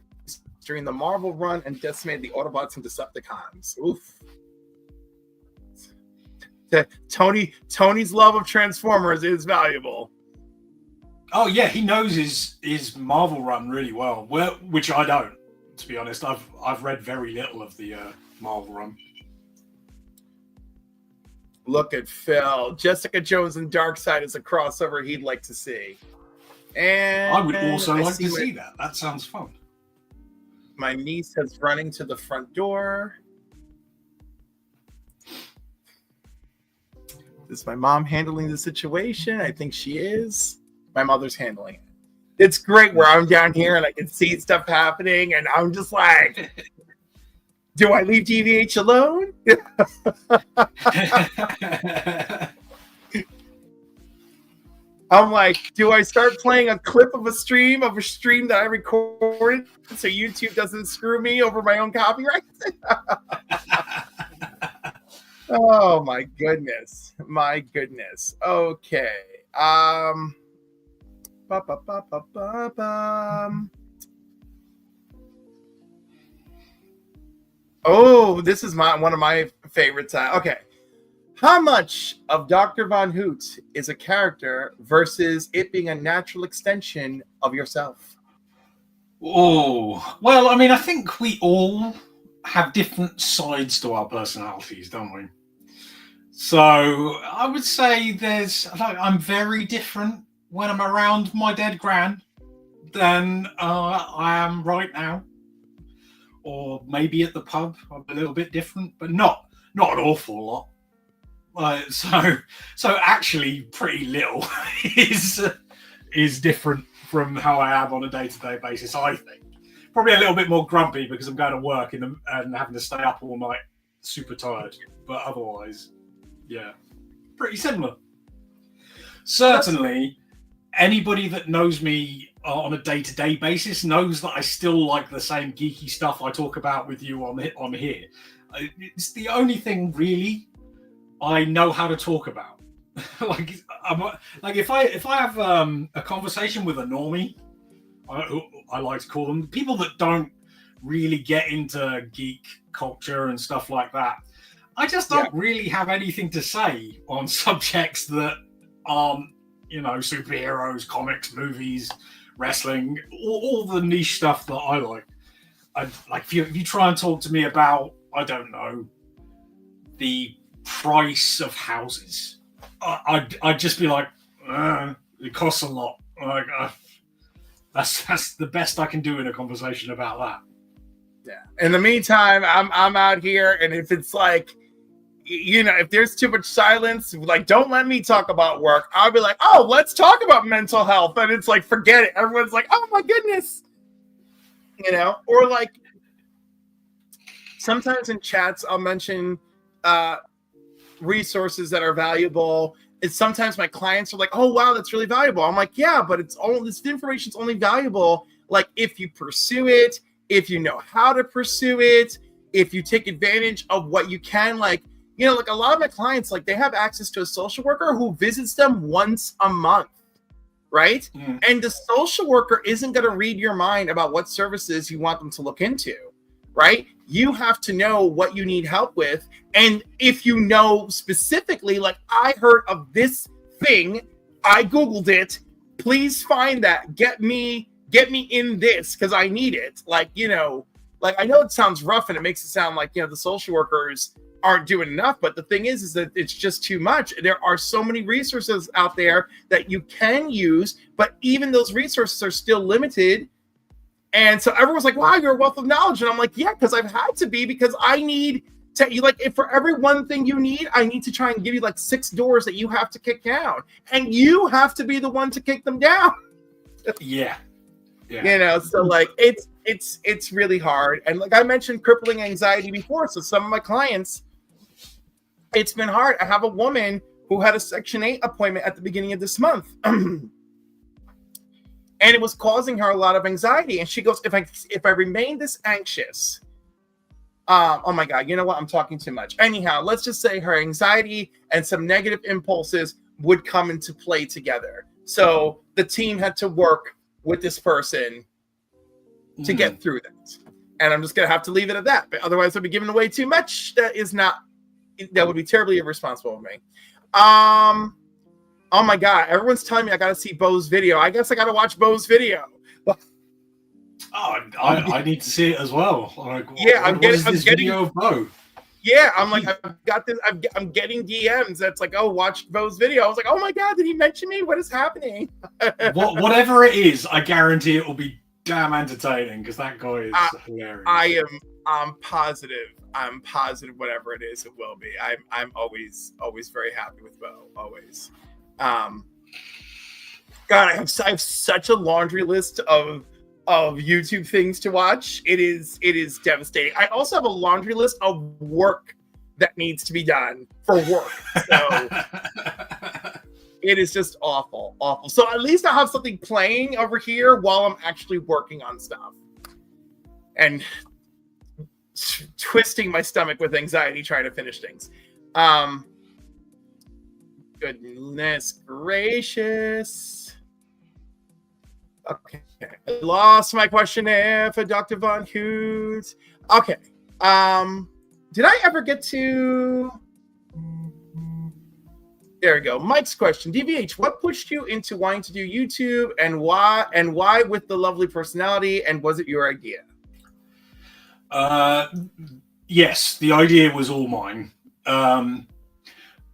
during the Marvel run and decimated the Autobots and Decepticons. Oof. Tony's love of Transformers is valuable. Oh yeah, he knows his Marvel run really well, which I don't, to be honest. I've read very little of the Marvel run. Look at Phil. Jessica Jones and Darkseid is a crossover he'd like to see. And I would also like to see that. That sounds fun. My niece is running to the front door. Is my mom handling the situation? I think she is. My mother's handling it. It's great where I'm down here and I can see stuff happening and I'm just like, do I leave GVH alone? I'm like, do I start playing a clip of a stream that I recorded so YouTube doesn't screw me over my own copyright? Oh my goodness. My goodness. Okay. Oh, this is one of my favorites. Okay. How much of Dr. Von Hoot is a character versus it being a natural extension of yourself? Oh, well, I mean, I think we all have different sides to our personalities, don't we? So I would say I'm very different when I'm around my dead gran than I am right now. Or maybe at the pub, I'm a little bit different, but not an awful lot. So actually, pretty little is different from how I am on a day-to-day basis. I think probably a little bit more grumpy because I'm going to work and having to stay up all night, super tired. But otherwise, yeah, pretty similar. Certainly, anybody that knows me on a day-to-day basis knows that I still like the same geeky stuff I talk about with you on here. It's the only thing really I know how to talk about. If I have a conversation with a normie, I like to call them people that don't really get into geek culture and stuff like that. I just don't really have anything to say on subjects that aren't, superheroes, comics, movies, wrestling, all the niche stuff that I like. If you try and talk to me about, I don't know, the price of houses, I'd just be like, it costs a lot. Like, that's the best I can do in a conversation about that. Yeah. In the meantime, I'm out here, and if it's like, if there's too much silence, like, don't let me talk about work. I'll be like, oh, let's talk about mental health, and it's like, forget it. Everyone's like, oh my goodness, or like sometimes in chats I'll mention resources that are valuable. It's sometimes my clients are like, oh wow, that's really valuable. I'm like, yeah, but this information is only valuable like if you pursue it, if you know how to pursue it, if you take advantage of what you can. Like a lot of my clients, like, they have access to a social worker who visits them once a month, right? And the social worker isn't going to read your mind about what services you want them to look into, right? You have to know what you need help with. And if you know specifically, like, I heard of this thing, I Googled it, please find that, get me in this because I need it. Like, I know it sounds rough and it makes it sound like, the social workers aren't doing enough, but the thing is that it's just too much. There are so many resources out there that you can use, but even those resources are still limited. And so everyone's like, wow, you're a wealth of knowledge. And I'm like, yeah, because I've had to be, because I need to, if for every one thing you need, I need to try and give you like 6 doors that you have to kick down, and you have to be the one to kick them down. Yeah. So like it's really hard. And like I mentioned crippling anxiety before, so some of my clients, it's been hard. I have a woman who had a Section 8 appointment at the beginning of this month. And it was causing her a lot of anxiety. And she goes, if I remain this anxious, oh my God, you know what? I'm talking too much. Anyhow, let's just say her anxiety and some negative impulses would come into play together. So the team had to work with this person to get through that. And I'm just going to have to leave it at that. But otherwise, I'll be giving away too much. That would be terribly irresponsible of me. Oh my God, everyone's telling me I got to see Bo's video. I guess I got to watch Bo's video. I need to see it as well. Like, I'm getting video of Bo. Yeah, I'm like, I've got this. I'm getting DMs that's like, oh, watch Bo's video. I was like, oh my God, did he mention me? What is happening? Whatever it is, I guarantee it will be damn entertaining because that guy is hilarious. I'm positive whatever it is, it will be. I'm always very happy with Bo. Always. God, I have such a laundry list of YouTube things to watch. It is devastating. I also have a laundry list of work that needs to be done for work. So It is just awful, awful. So at least I have something playing over here while I'm actually working on stuff. And twisting my stomach with anxiety trying to finish things. Goodness gracious. Okay. I lost my questionnaire for Dr. Von Hoot. Okay. Did I ever get to... There we go. Mike's question. DVH, what pushed you into wanting to do YouTube, and why with the lovely personality, and was it your idea? Yes, the idea was all mine.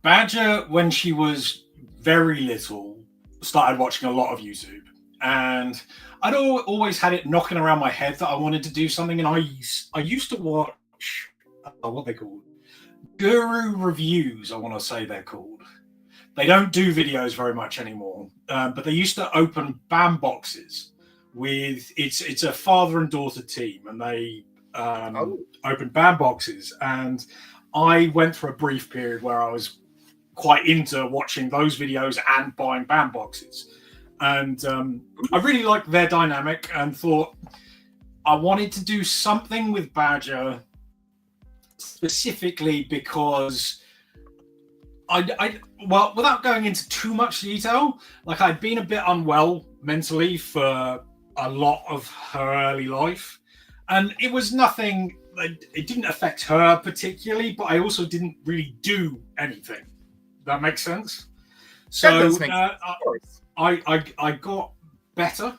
Badger, when she was very little, started watching a lot of YouTube, and I'd always had it knocking around my head that I wanted to do something, and I used to watch what they called guru reviews. I want to say they're called. They don't do videos very much anymore, but they used to open BAM boxes with it's a father and daughter team, and they opened BAM boxes, and I went through a brief period where I was quite into watching those videos and buying BAM boxes, and I really liked their dynamic and thought I wanted to do something with Badger specifically because well, without going into too much detail, like I'd been a bit unwell mentally for a lot of her early life, and it was nothing. It didn't affect her particularly, but I also didn't really do anything. That makes sense. So I got better.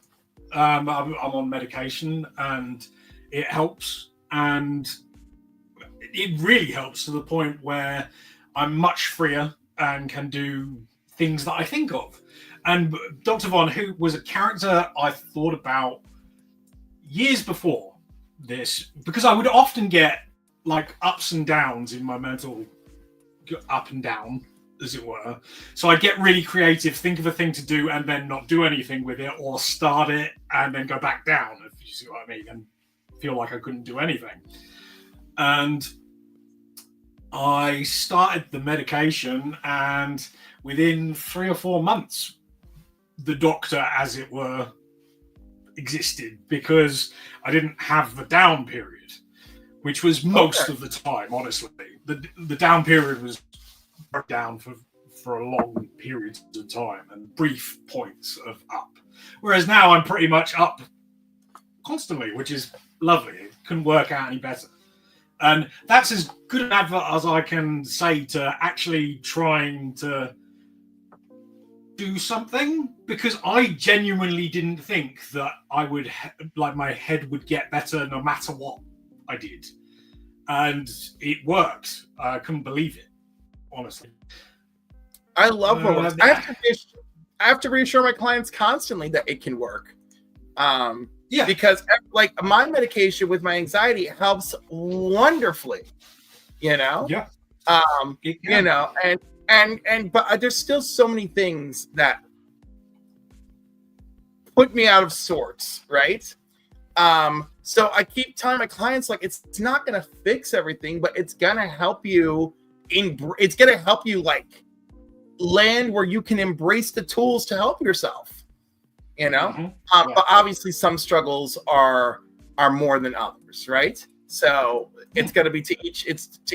I'm on medication, and it helps, and it really helps to the point where I'm much freer and can do things that I think of. And Dr. Von Hoot was a character I thought about years before this, because I would often get like ups and downs in my mental, up and down, as it were. So I'd get really creative, think of a thing to do, and then not do anything with it, or start it and then go back down, if you see what I mean, and feel like I couldn't do anything. And I started the medication, and within 3 or 4 months, the doctor, as it were, existed, because I didn't have the down period, which was most of the time, honestly. The down period was down for a long periods of time and brief points of up. Whereas now I'm pretty much up constantly, which is lovely. It couldn't work out any better. And that's as good an advert as I can say to actually trying to do something, because I genuinely didn't think that I would, my head would get better no matter what I did. And it worked. I couldn't believe it, honestly. I love moments. I have to reassure my clients constantly that it can work. Yeah, because like my medication with my anxiety helps wonderfully, you know. Yeah. You know, and but there's still so many things that put me out of sorts, right? So I keep telling my clients, like, it's not gonna fix everything, but it's gonna help you it's gonna help you like land where you can embrace the tools to help yourself. You know, but obviously some struggles are more than others, right? So it's going to be to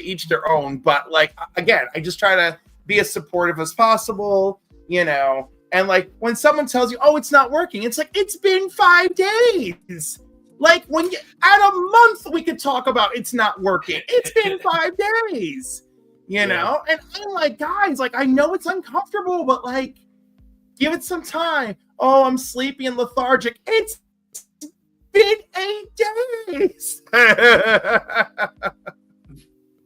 each their own. But like, again, I just try to be as supportive as possible, you know. And like when someone tells you, "Oh, it's not working," it's like, it's been 5 days. Like when at a month we could talk about it's not working. It's been 5 days, you know. And I'm like, guys, like I know it's uncomfortable, but like, give it some time. Oh, I'm sleepy and lethargic. It's been 8 days.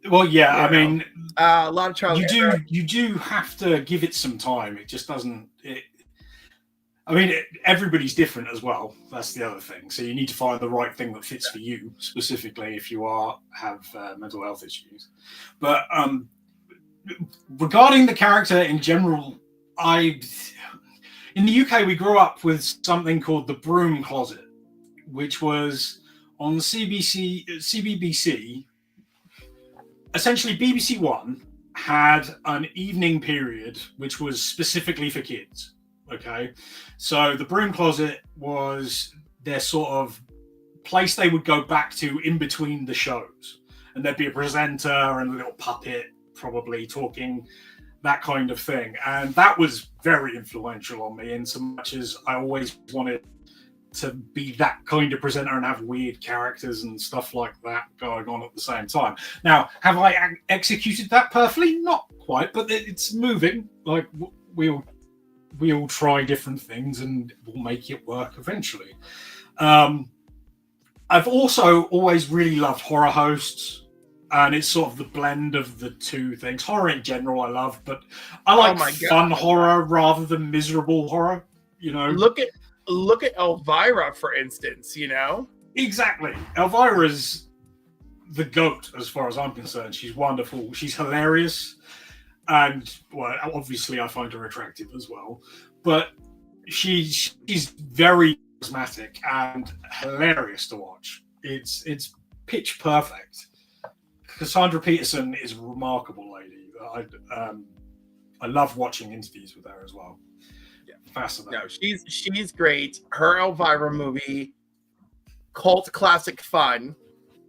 Well, yeah, I mean, a lot of trial. You do have to give it some time. It just doesn't. Everybody's different as well. That's the other thing. So you need to find the right thing that fits for you specifically if you have mental health issues. But regarding the character in general, in the UK, we grew up with something called the Broom Closet, which was on CBBC, essentially BBC One had an evening period which was specifically for kids. Okay, so the broom closet was their sort of place they would go back to in between the shows, and there'd be a presenter and a little puppet probably talking, that kind of thing. And that was very influential on me, in so much as I always wanted to be that kind of presenter and have weird characters and stuff like that going on at the same time. Now, have I executed that perfectly? Not quite, but it's moving. Like, we all try different things and we'll make it work eventually. I've also always really loved horror hosts, and it's sort of the blend of the two things. Horror in general I love, but I like fun horror rather than miserable horror, you know. Look at Elvira, for instance, you know? Exactly. Elvira's the GOAT as far as I'm concerned. She's wonderful. She's hilarious. And, well, obviously I find her attractive as well. But she's very charismatic and hilarious to watch. It's pitch perfect. Cassandra Peterson is a remarkable lady. I love watching interviews with her as well. Yeah, fascinating. No, she's great. Her Elvira movie, cult classic fun,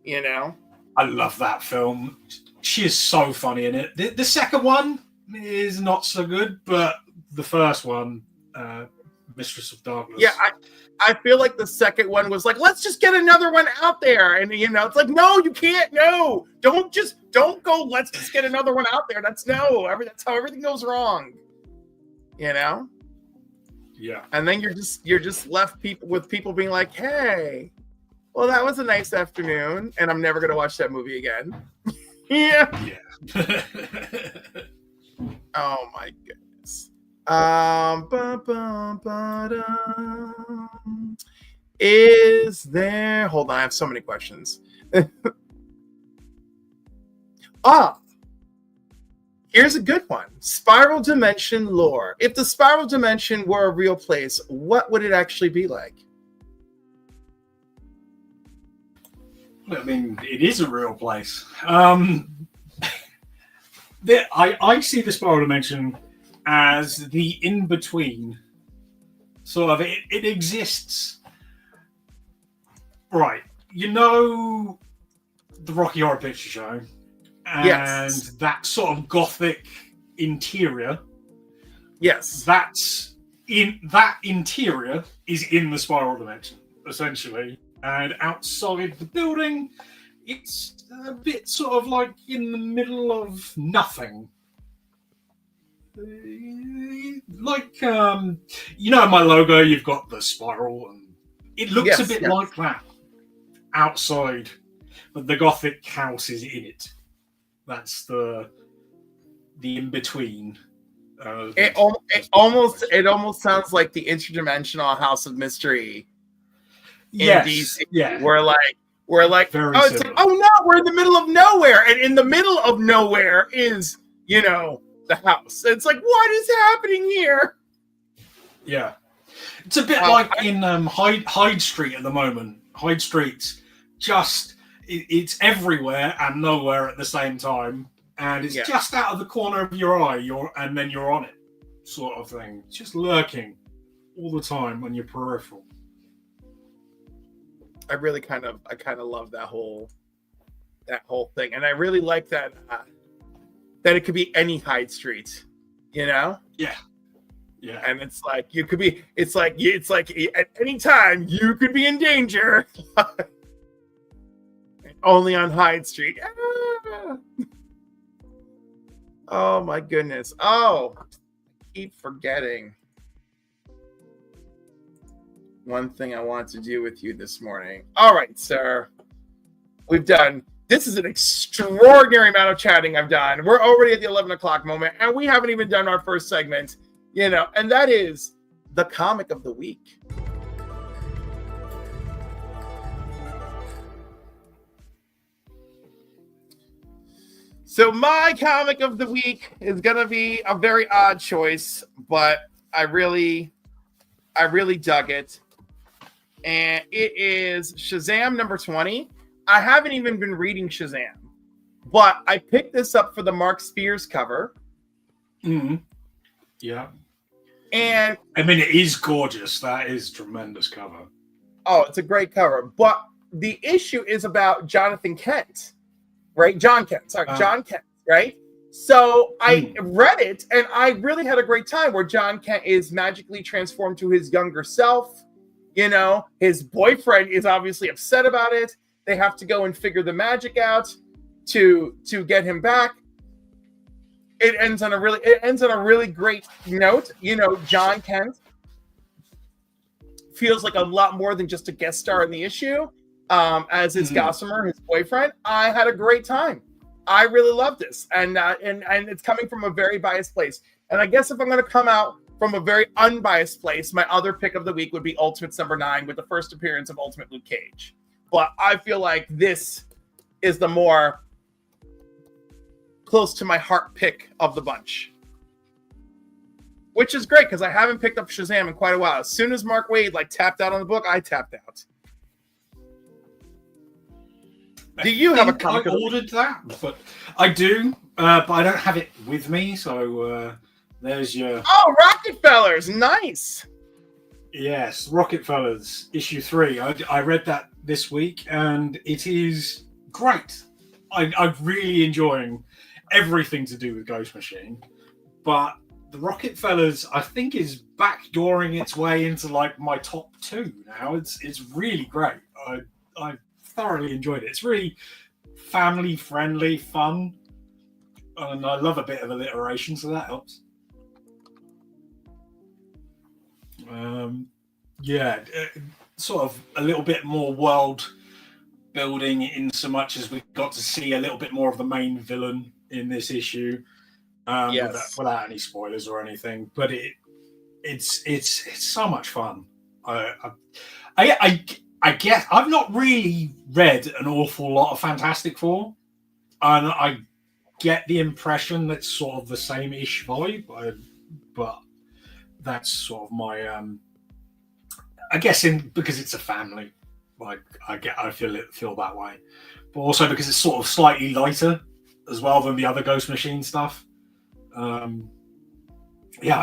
you know? I love that film. She is so funny in it. The second one is not so good, but the first one, Mistress of Darkness. Yeah, I feel like the second one was like, let's just get another one out there. And, you know, it's like, no, you can't. No, don't go. Let's just get another one out there. That's how everything goes wrong, you know? Yeah. And then you're just left with people being like, hey, well, that was a nice afternoon. And I'm never going to watch that movie again. Yeah. Oh my goodness. Is there? Hold on, I have so many questions. Here's a good one. Spiral Dimension lore. If the Spiral Dimension were a real place, what would it actually be like? I mean, it is a real place. I see the Spiral Dimension as the in-between. Sort of, it exists. Right. You know the Rocky Horror Picture Show? And yes. That sort of gothic interior. Yes. That interior is in the Spiral Dimension, essentially. And outside the building, it's a bit sort of like in the middle of nothing. Like, you know, my logo, you've got the spiral, and it looks a bit like that outside, but the Gothic house is in it. That's the in-between. It almost sounds like the interdimensional House of Mystery in DC. Yeah. We're like, very oh, it's like, oh no, we're in the middle of nowhere, and in the middle of nowhere is, you know, the house. It's like, what is happening here? Yeah, it's a bit like in Hyde Street at the moment. Hyde Street's just it's everywhere and nowhere at the same time, and it's just out of the corner of your eye. And then you're on it, sort of thing. It's just lurking all the time on your peripheral. I kind of love that whole thing, and I really like that it could be any Hyde Street, you know? Yeah. And it's like it's like at any time you could be in danger. Only on Hyde Street. Oh my goodness. Oh, I keep forgetting one thing I want to do with you this morning. All right, sir. We've done. This is an extraordinary amount of chatting I've done. We're already at the 11 o'clock moment, and we haven't even done our first segment, you know, and that is the comic of the week. So my comic of the week is going to be a very odd choice, but I really dug it. And it is Shazam number 20. I haven't even been reading Shazam, But I picked this up for the Mark Spears cover. Yeah. And I mean, it is gorgeous. That is tremendous cover. Oh, it's a great cover. But the issue is about Jonathan Kent, right? John Kent, right? So I read it, and I really had a great time where John Kent is magically transformed to his younger self. You know, his boyfriend is obviously upset about it. They have to go and figure the magic out to get him back. It ends on a really great note. You know, John Kent feels like a lot more than just a guest star in the issue. As is Gossamer, his boyfriend. I had a great time. I really love this, and it's coming from a very biased place. And I guess if I'm going to come out from a very unbiased place, my other pick of the week would be Ultimates #9 with the first appearance of Ultimate Luke Cage. But I feel like this is the more close to my heart pick of the bunch, which is great because I haven't picked up Shazam in quite a while. As soon as Mark Waid tapped out on the book, I tapped out. Do you have a comic? I ordered that, but I do, but I don't have it with me. So there's your Rockefellers, nice. Yes, Rockefellers issue 3. I read that this week, and it is great. I'm really enjoying everything to do with Ghost Machine, but the Rockefellers I think is backdooring its way into my top 2 now. It's really great. I thoroughly enjoyed it. It's really family friendly, fun, and I love a bit of alliteration, so that helps. Sort of a little bit more world building in so much as we got to see a little bit more of the main villain in this issue, without any spoilers or anything. But it's so much fun. I guess I've not really read an awful lot of Fantastic Four, and I get the impression that's sort of the same-ish vibe, but that's sort of my I guess because it's a family, I feel that way, but also because it's sort of slightly lighter as well than the other Ghost Machine stuff. I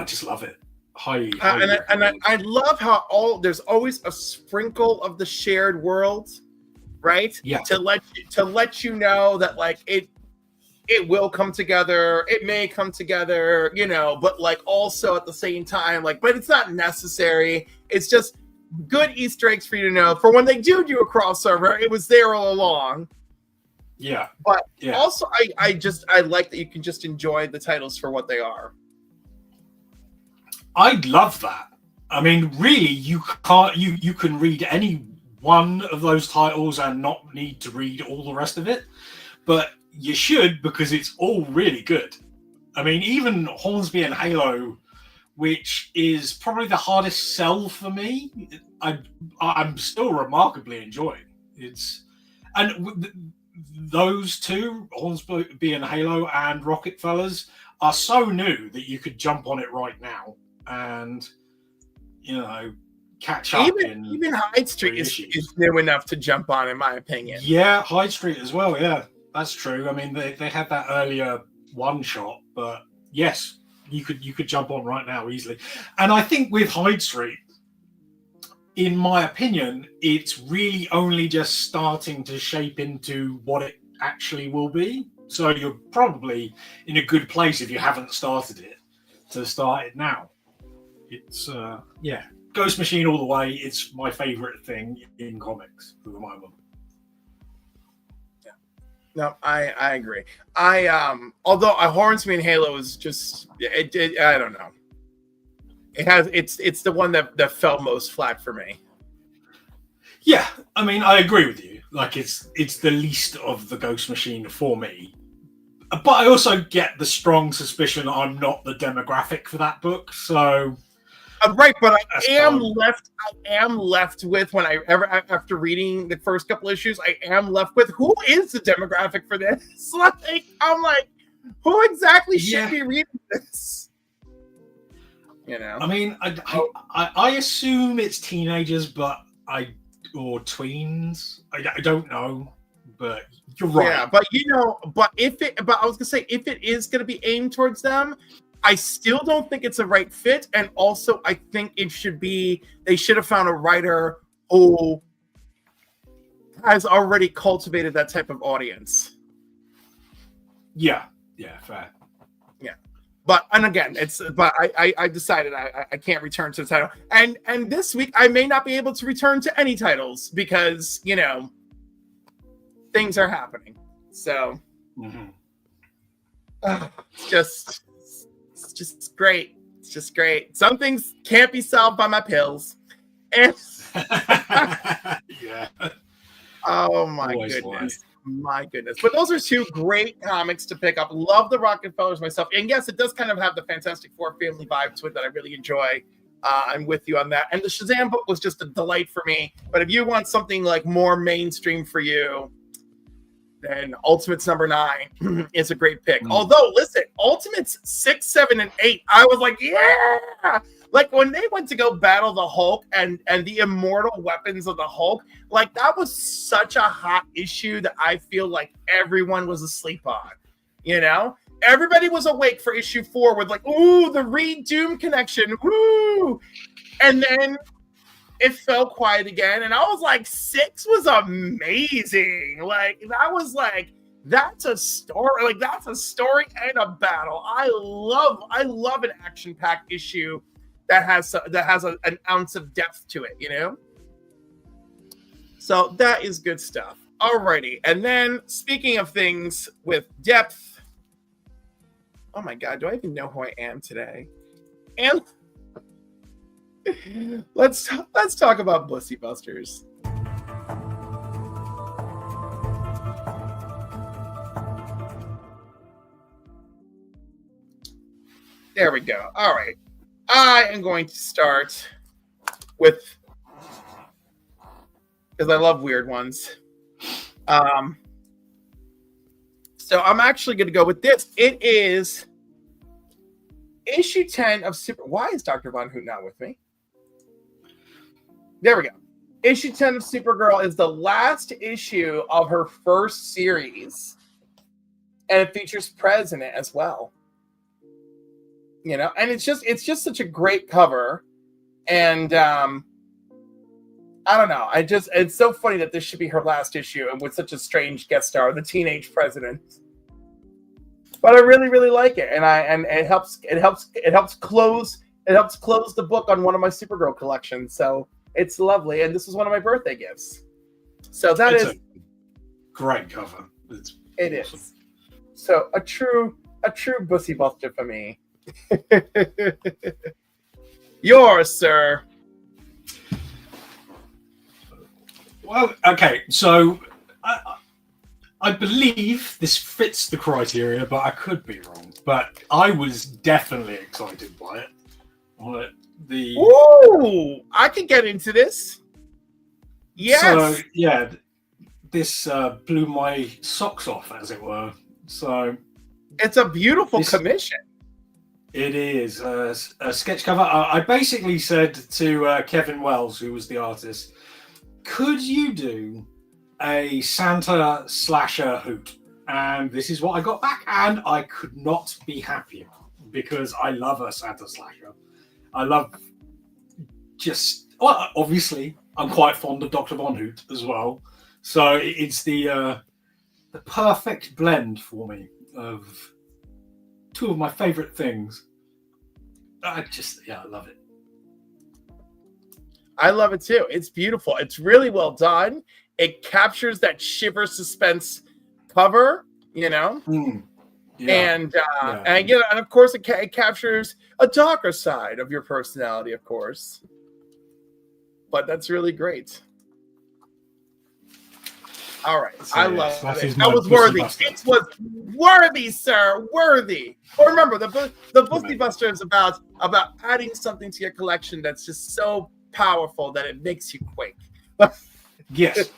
just love it. I love how there's always a sprinkle of the shared world, right? Yeah. To let you know that it will come together. It may come together, but also at the same time, but it's not necessary. It's just good Easter eggs for you to know for when they do a crossover. It was there all along. Yeah. But also I like that you can just enjoy the titles for what they are. I love that. I mean, really, you can read any one of those titles and not need to read all the rest of it, but you should, because it's all really good. I mean, even Hornsby and Halo, which is probably the hardest sell for me, I'm still remarkably enjoying. Those two, Hornsby and Halo and Rockefellers, are so new that you could jump on it right now and catch up. Even Hyde Street is new enough to jump on, in my opinion. Yeah, Hyde Street as well. Yeah, that's true. I mean, they had that earlier one shot, but yes, you could jump on right now easily. And I think with Hyde Street, in my opinion, it's really only just starting to shape into what it actually will be. So you're probably in a good place if you haven't started it to start it now. It's Ghost Machine all the way. It's my favorite thing in comics at the moment. Yeah, no, I agree. Although Hornsby and Halo is just I don't know. It's the one that fell most flat for me. Yeah, I mean, I agree with you. It's the least of the Ghost Machine for me. But I also get the strong suspicion I'm not the demographic for that book. So right, but I am left with after reading the first couple issues, I am left with who is the demographic for this? I'm like, who exactly should be reading this? I mean, I assume it's teenagers, or tweens. I don't know, But you're right. Yeah, but I was gonna say, if it is gonna be aimed towards them, I still don't think it's a right fit. And also, I think they should have found a writer who has already cultivated that type of audience. Yeah, fair. Yeah. And again, I decided I can't return to the title. And this week I may not be able to return to any titles because, things are happening. So it's just great. It's just great. Some things can't be solved by my pills. And yeah. Oh my goodness. My goodness. But those are two great comics to pick up. Love the Rockefellers myself. And yes, it does kind of have the Fantastic Four family vibe to it that I really enjoy. I'm with you on that. And the Shazam book was just a delight for me. But if you want something like more mainstream for you, then Ultimates number 9 is a great pick. Although, listen, Ultimates 6, 7, and 8, I was like, yeah! Like when they went to go battle the Hulk and the immortal weapons of the Hulk, like that was such a hot issue that I feel like everyone was asleep on. Everybody was awake for issue 4 with like, ooh, the Reed Doom connection, woo! And then it fell quiet again, and I was like, 6 was amazing. Like that's a story. Like that's a story and a battle. I love an action-packed issue that has an ounce of depth to it, So that is good stuff. Alrighty, and then speaking of things with depth, oh my God, do I even know who I am today? And let's talk about BussyBusters. There we go. All right. I am going to start with, because I love weird ones. So I'm actually going to go with this. It is issue 10 of Super. Why is Dr. Von Hoot not with me? There we go. Issue 10 of Supergirl is the last issue of her first series, and it features Prez in it as well. And it's just such a great cover, and I don't know. It's so funny that this should be her last issue, and with such a strange guest star, the teenage president. But I really, really like it, and it helps close the book on one of my Supergirl collections. So it's lovely, and this was one of my birthday gifts. So it's a great cover. It awesome. Is. So a true BussyBuster for me. Yours, sir. Well, okay, so I believe this fits the criteria, but I could be wrong. But I was definitely excited by it. Ooh, I could get into this. Yes. So yeah, this blew my socks off, as it were. So it's a beautiful commission. It is a sketch cover. I basically said to Kevin Wells, who was the artist, could you do a Santa slasher Hoot? And this is what I got back, and I could not be happier because I love a Santa slasher. I love obviously, I'm quite fond of Dr. Von Hoot as well. So it's the perfect blend for me of two of my favorite things. I love it. I love it too. It's beautiful. It's really well done. It captures that shiver suspense cover, Yeah. And of course it captures a darker side of your personality, of course. But that's really great. All right, so, I love it. That was worthy. It was worthy, sir. Worthy. But remember, the BussyBuster is about adding something to your collection that's just so powerful that it makes you quake. Yes,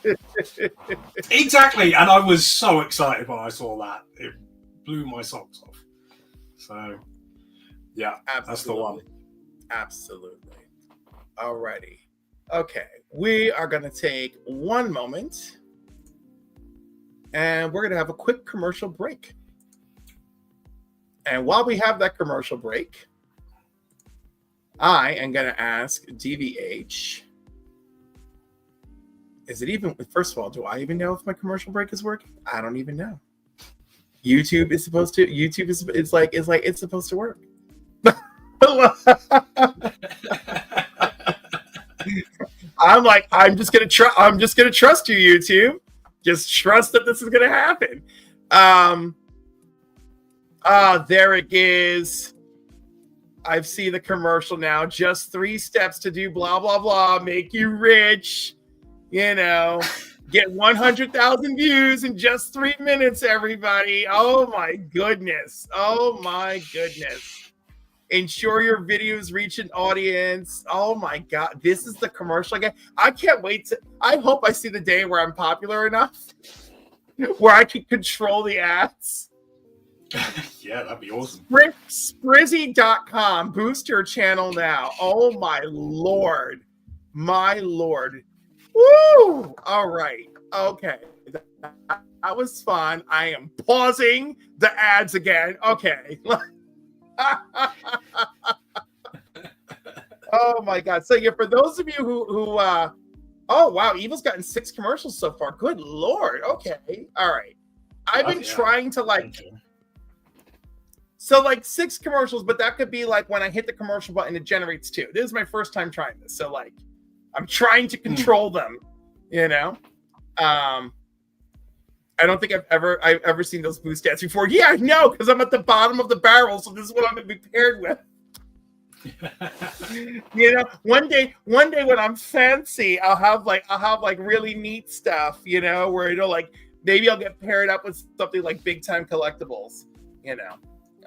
exactly. And I was so excited when I saw that. It blew my socks off. So, yeah, absolutely. That's the one. Absolutely. Alrighty. Okay, we are going to take one moment And we're going to have a quick commercial break. And while we have that commercial break, I am going to ask DVH. Is it even, first of all, do I even know if my commercial break is working? I don't even know. YouTube is supposed to, it's like it's supposed to work. I'm just gonna trust you, YouTube. Just trust that this is gonna happen. There it is. I see the commercial now. Just 3 steps to do blah blah blah, make you rich. You know, get 100,000 views in just 3 minutes, everybody. Oh my goodness. Oh my goodness. Ensure your videos reach an audience. Oh my God. This is the commercial again. I can't wait I hope I see the day where I'm popular enough where I can control the ads. Yeah, that'd be awesome. Sprizzy.com. Boost your channel now. Oh my Lord. My Lord. Woo! All right. Okay. That was fun. I am pausing the ads again. Okay. Oh my God. So yeah, for those of you who oh wow, Evil's gotten 6 commercials so far. Good Lord. Okay. All right. I've been trying to so 6 commercials, but that could be like when I hit the commercial button, it generates 2. This is my first time trying this. So I'm trying to control them, you know. I don't think I've ever seen those boost ads before. Yeah, I know, because I'm at the bottom of the barrel, so this is what I'm going to be paired with. You know, one day when I'm fancy, I'll have really neat stuff, you know, where it'll maybe I'll get paired up with something like Big Time Collectibles, you know.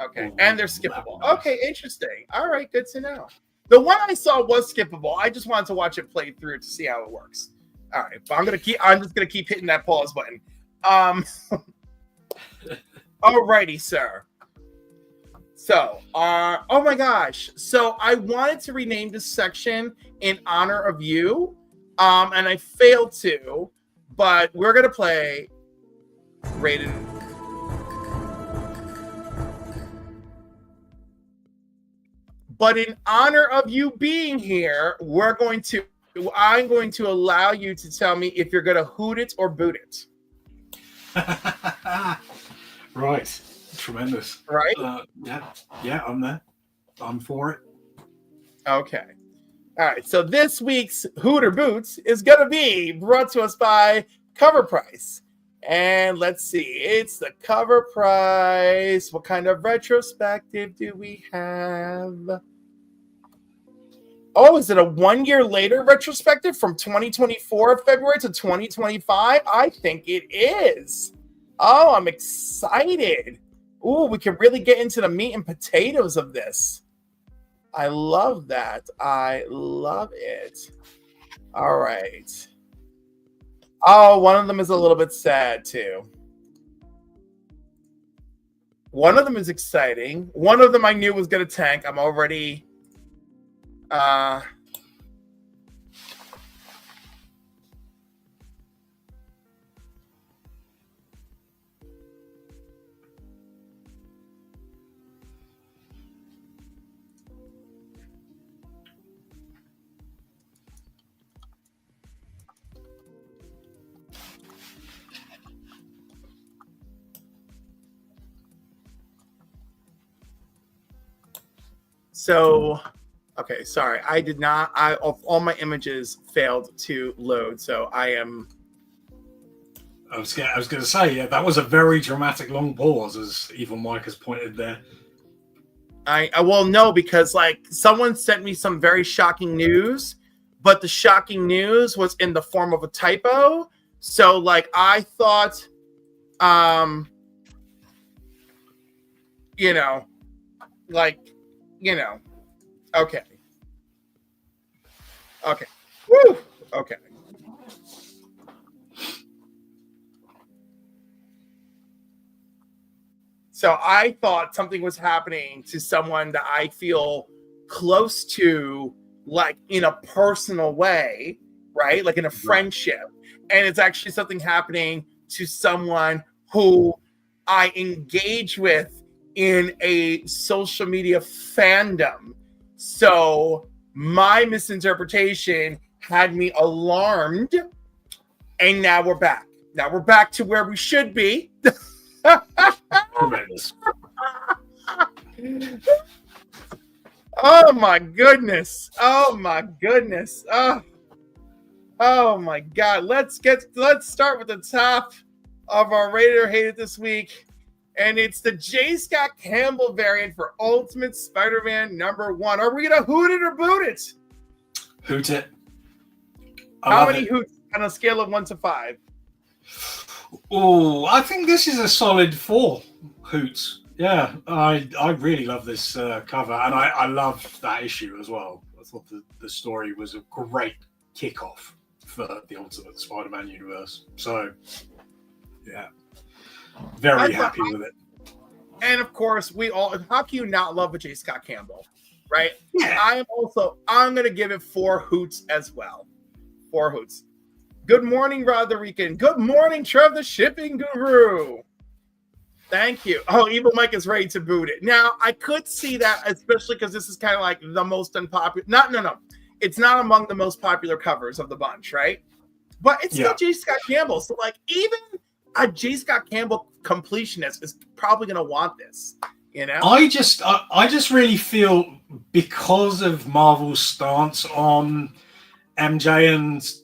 Okay, ooh, and they're skippable. Nice. Okay, interesting. All right, good to know. The one I saw was skippable. I just wanted to watch it play through to see how it works. All right, but I'm just gonna keep hitting that pause button. Alrighty, sir. So, oh my gosh. So I wanted to rename this section in honor of you, and I failed to, but we're gonna play Rated. But in honor of you being here, I'm going to allow you to tell me if you're going to hoot it or boot it. Right. Tremendous. Right? Yeah, I'm there. I'm for it. Okay. All right. So this week's Hoot or Boots is going to be brought to us by Cover Price. And let's see. It's the Cover Price. What kind of retrospective do we have? Oh, is it a 1 year later retrospective from 2024 February to 2025? I think it is. Oh, I'm excited. Ooh, we can really get into the meat and potatoes of this. I love that. I love it. All right. Oh, one of them is a little bit sad too. One of them is exciting. One of them I knew was going to tank. I'm already... So, okay, sorry. I did not. All my images failed to load, so I am. I was going to say, yeah, that was a very dramatic long pause, as even Mike has pointed there. Well, no, because someone sent me some very shocking news, but the shocking news was in the form of a typo. So, I thought, okay. Okay. Woo! Okay. So I thought something was happening to someone that I feel close to, in a personal way, right? Like in a friendship. And it's actually something happening to someone who I engage with in a social media fandom. So my misinterpretation had me alarmed, and now we're back. Now we're back to where we should be. Tremendous. Oh my goodness. Oh my goodness. Oh my God. Let's start with the top of our Rated or Hated this week. And it's the J. Scott Campbell variant for Ultimate Spider-Man #1. Are we gonna hoot it or boot it? Hoot it. How many hoots on a scale of 1 to 5? Oh, I think this is a solid 4 hoots. Yeah, I really love this cover, and I love that issue as well. I thought the story was a great kickoff for the Ultimate Spider-Man universe. So, yeah, very happy with it. And of course, how can you not love a J. Scott Campbell, right? Yeah. I'm going to give it 4 hoots as well. 4 hoots. Good morning, Roderican. Good morning, Trev, the shipping guru. Thank you. Oh, Evil Mike is ready to boot it. Now, I could see that, especially because this is kind of like the most unpopular. No. It's not among the most popular covers of the bunch, right? But it's still J. Scott Campbell. So, like, even a J. Scott Campbell completionist is probably going to want this, you know? I just really feel, because of Marvel's stance on MJ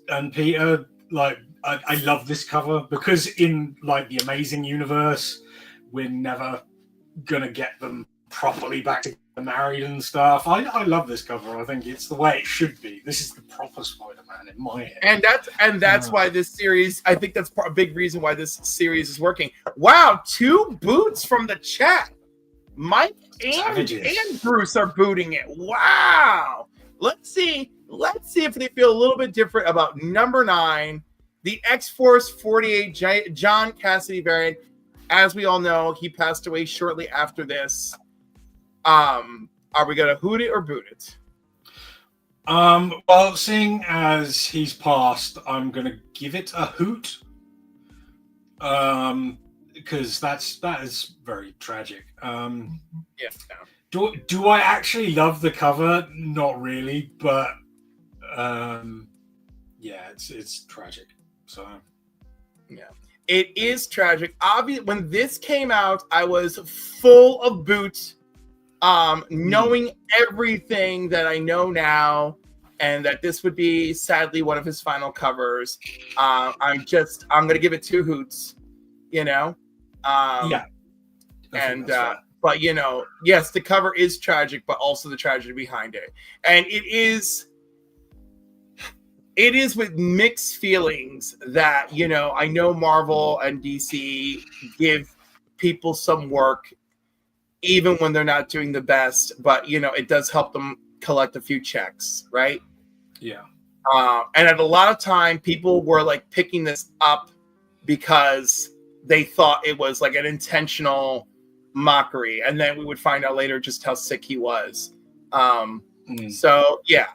and Peter, like, I love this cover, because in, like, the Amazing Universe, we're never gonna get them properly back together, married and stuff. I love this cover. I think it's the way it should be. This is the proper Spider-Man in my head. And that's why this series, I think that's a big reason why this series is working. Wow, 2 boots from the chat. Mike and Bruce are booting it. Wow. Let's see if they feel a little bit different about #9, the X-Force 48 John Cassidy variant. As we all know, he passed away shortly after this. Are we gonna hoot it or boot it? Well, seeing as he's passed, I'm gonna give it a hoot. Because that is very tragic. Yeah. Do I actually love the cover? Not really, but yeah, it's tragic. So yeah. It is tragic. Obviously, when this came out, I was full of boots, knowing everything that I know now, and that this would be sadly one of his final covers. I'm gonna give it 2 hoots, you know. Yeah. And but you know, yes, the cover is tragic, but also the tragedy behind it, and it is with mixed feelings that, you know, I know Marvel and DC give people some work even when they're not doing the best, but, you know, it does help them collect a few checks, right? Yeah. And at a lot of time, people were like picking this up because they thought it was like an intentional mockery. And then we would find out later just how sick he was. So yeah,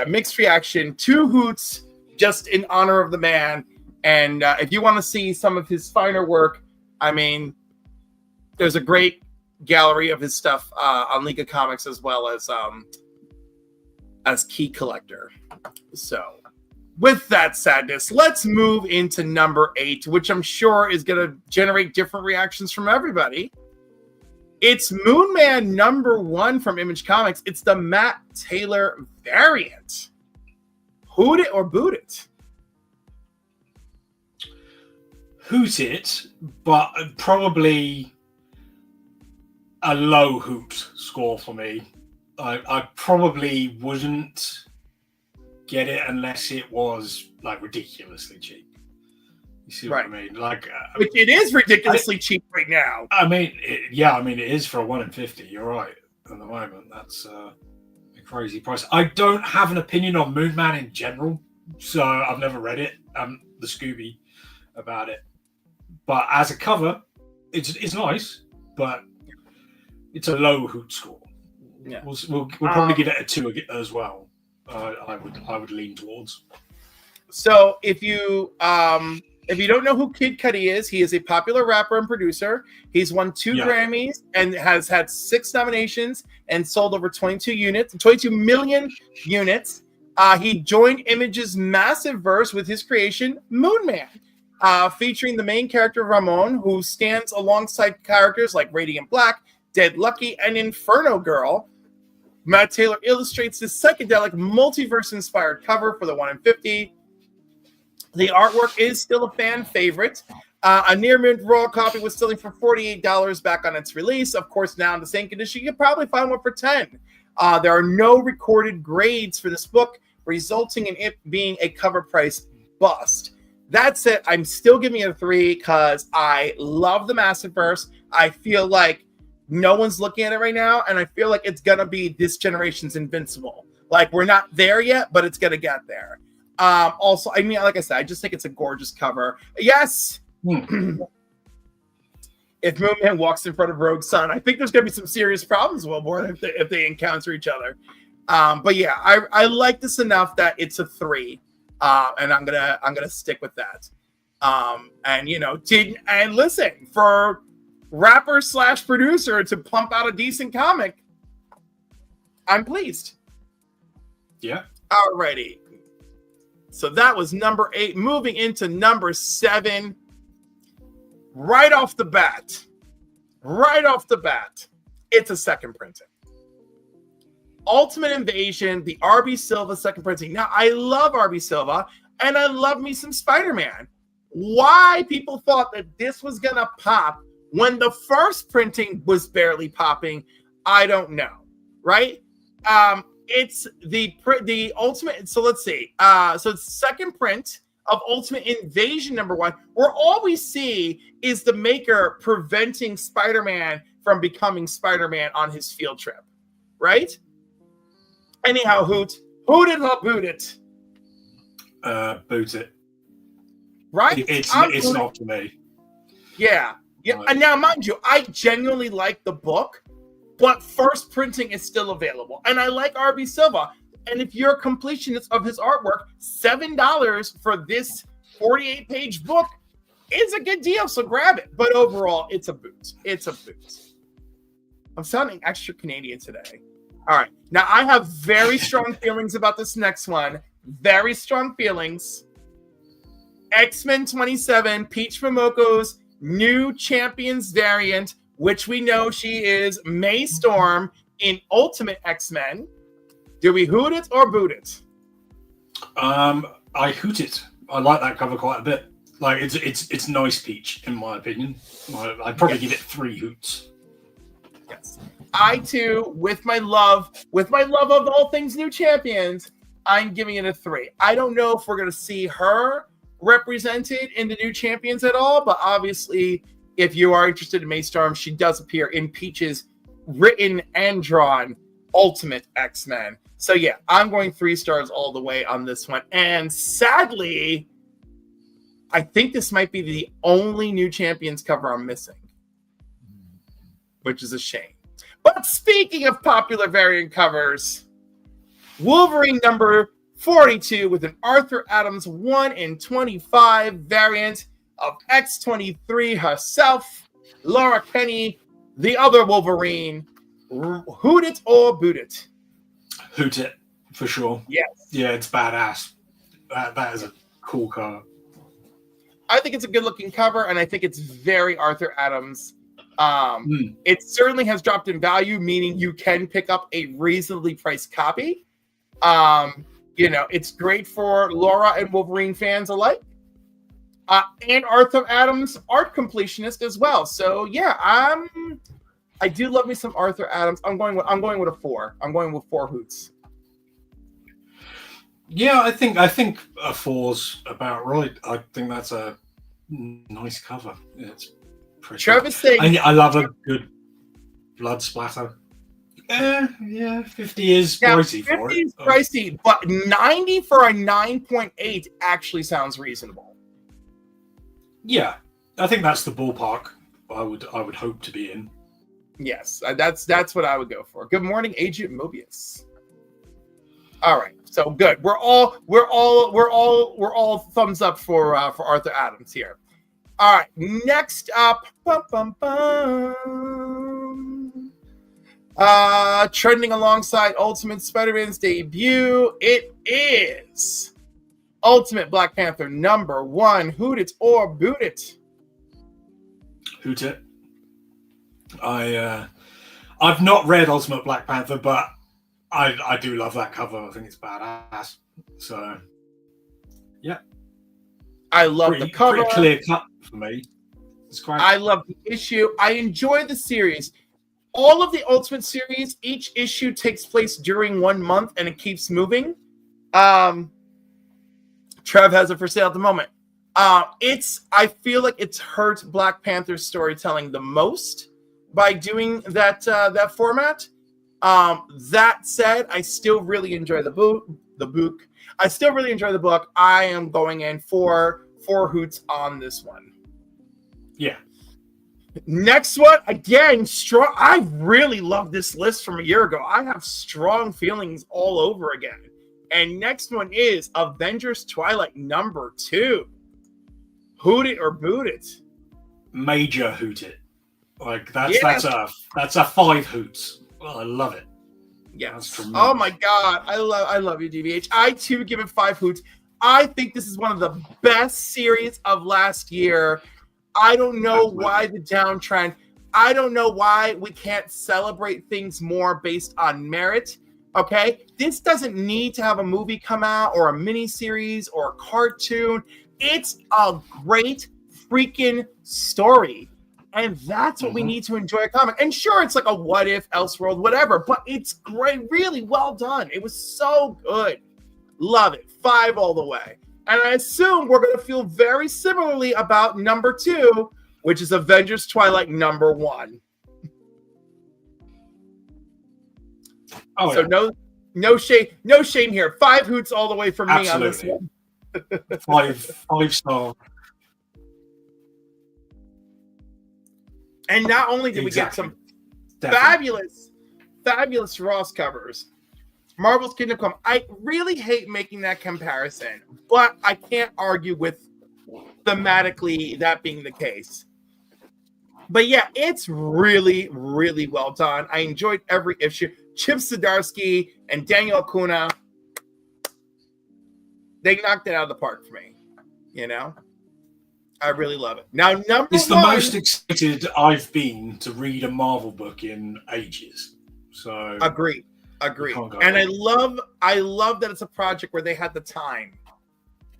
mixed reaction. 2 hoots just in honor of the man. And if you want to see some of his finer work, I mean, there's a great gallery of his stuff on League of Comics, as well as Key Collector. So with that sadness, let's move into #8, which I'm sure is going to generate different reactions from everybody. It's Moon Man #1 from Image Comics. It's the Matt Taylor variant. Hoot it or boot it? Hoot it, but probably a low hoot score for me. I probably wouldn't get it unless it was like ridiculously cheap. You see what I mean? Like, which it is ridiculously cheap right now. I mean, it is for a 1 in 50. You're right. At the moment, that's a crazy price. I don't have an opinion on Moon Man in general, so I've never read it. The Scooby about it, but as a cover, it's nice, but it's a low hoot score. Yeah, we'll probably give it a 2 as well. I would lean towards. So if you If you don't know who Kid Cudi is, he is a popular rapper and producer. He's won 2 Grammys and has had 6 nominations and sold over 22 million units. He joined Image's massive verse with his creation, Moon Man, featuring the main character, Ramon, who stands alongside characters like Radiant Black, Dead Lucky, and Inferno Girl. Matt Taylor illustrates this psychedelic multiverse-inspired cover for the 1 in 50. The artwork is still a fan favorite. A near-mint raw copy was selling for $48 back on its release. Of course, now in the same condition, you can probably find one for $10. There are no recorded grades for this book, resulting in it being a cover price bust. That said, I'm still giving it a 3 because I love the Massive Verse. I feel like no one's looking at it right now, and I feel like it's going to be this generation's Invincible. Like, we're not there yet, but it's going to get there. Also, I mean, like I said, I just think it's a gorgeous cover. Yes! If Moonman walks in front of Rogue Sun, I think there's going to be some serious problems, Wilborn, if they encounter each other. But yeah, I like this enough that it's a 3. And I'm gonna stick with that. And you know, and listen, for rapper / producer to pump out a decent comic, I'm pleased. Yeah. Alrighty. So that was number 8. Moving into number 7. Right off the bat, it's a second printing. Ultimate Invasion, the RB Silva second printing. Now, I love RB Silva, and I love me some Spider-Man. Why people thought that this was going to pop when the first printing was barely popping, I don't know, right? It's the ultimate. So let's see. So it's second print of Ultimate Invasion #1, where all we see is the maker preventing Spider-Man from becoming Spider-Man on his field trip, right? Anyhow, Hoot it or boot it? Boot it. Right? It's not for me. Yeah. Right. And now, mind you, I genuinely like the book, but first printing is still available. And I like RB Silva. And if you're a completionist of his artwork, $7 for this 48-page book is a good deal. So grab it. But overall, it's a boot. It's a boot. I'm sounding extra Canadian today. All right. Now, I have very strong feelings about this next one. Very strong feelings. X-Men 27, Peach Momoko's new Champions variant, which we know she is May Storm in Ultimate X-Men. Do we hoot it or boot it? I hoot it. I like that cover quite a bit. Like, it's nice Peach, in my opinion. I'd probably give it 3 hoots. Yes. I too, with my love of all things new champions, I'm giving it a 3. I don't know if we're going to see her represented in the new champions at all, but obviously, if you are interested in May Storm, she does appear in Peach's written and drawn Ultimate X-Men. So yeah, I'm going 3 stars all the way on this one. And sadly, I think this might be the only new champions cover I'm missing, which is a shame. But speaking of popular variant covers, Wolverine number 42 with an Arthur Adams 1 in 25 variant of X-23 herself, Laura Kinney, the other Wolverine. Hoot it or boot it? Hoot it, for sure. Yes. Yeah, it's badass. That is a cool cover. I think it's a good-looking cover, and I think it's very Arthur Adams. It certainly has dropped in value, meaning you can pick up a reasonably priced copy. It's great for Laura and Wolverine fans alike. And Arthur Adams art completionist as well. So yeah, I do love me some Arthur Adams. I'm going with a 4. I'm going with 4 hoots. Yeah, I think a 4's about right. I think that's a nice cover. Yeah, it's pretty. Travis saying I love a good blood splatter. Yeah, 50 is pricey for it. 50 is pricey, but 90 for a 9.8 actually sounds reasonable. Yeah, I think that's the ballpark I would hope to be in. Yes, that's what I would go for. Good morning, Agent Mobius. All right, so good. We're all thumbs up for Arthur Adams here. All right, next up, trending alongside Ultimate Spider-Man's debut, it is Ultimate Black Panther #1. Hoot it or boot it? Hoot it. I've not read Ultimate Black Panther, but I do love that cover. I think it's badass. So, yeah. I love the cover. Pretty clear cut for me. It's great. I love the issue. I enjoy the series. All of the Ultimate series, each issue takes place during 1 month, and it keeps moving. Trev has it for sale at the moment. I feel like it's hurt Black Panther's storytelling the most by doing that format. That said, I still really enjoy the book. I still really enjoy the book. I am going in for 4 hoots on this one. Yeah. Next one, again, strong. I really love this list from a year ago. I have strong feelings all over again. And next one is Avengers Twilight #2. Hoot it or boot it? Major hoot it. Like that's a 5 hoots. Well, I love it. Yes. Oh my god, I love you, DVH. I too give it 5 hoots. I think this is one of the best series of last year. I don't know why the downtrend. I don't know why we can't celebrate things more based on merit. Okay, this doesn't need to have a movie come out or a mini series or a cartoon. It's a great freaking story. And that's what we need to enjoy a comic. And sure, it's like a what if, Elseworld, whatever, but it's great, really well done. It was so good. Love it. 5 all the way. And I assume we're going to feel very similarly about #2, which is Avengers Twilight #1. Oh, so yeah. no shame here. 5 hoots all the way from me on this one. 5 star. And not only did we get some fabulous Ross covers, Marvel's Kingdom Come. I really hate making that comparison, but I can't argue with thematically that being the case. But yeah, it's really, really well done. I enjoyed every issue. Chip Zdarsky and Daniel Acuna, they knocked it out of the park for me. You know? I really love it. Now, it's the most excited I've been to read a Marvel book in ages. So agree. And I love that it's a project where they had the time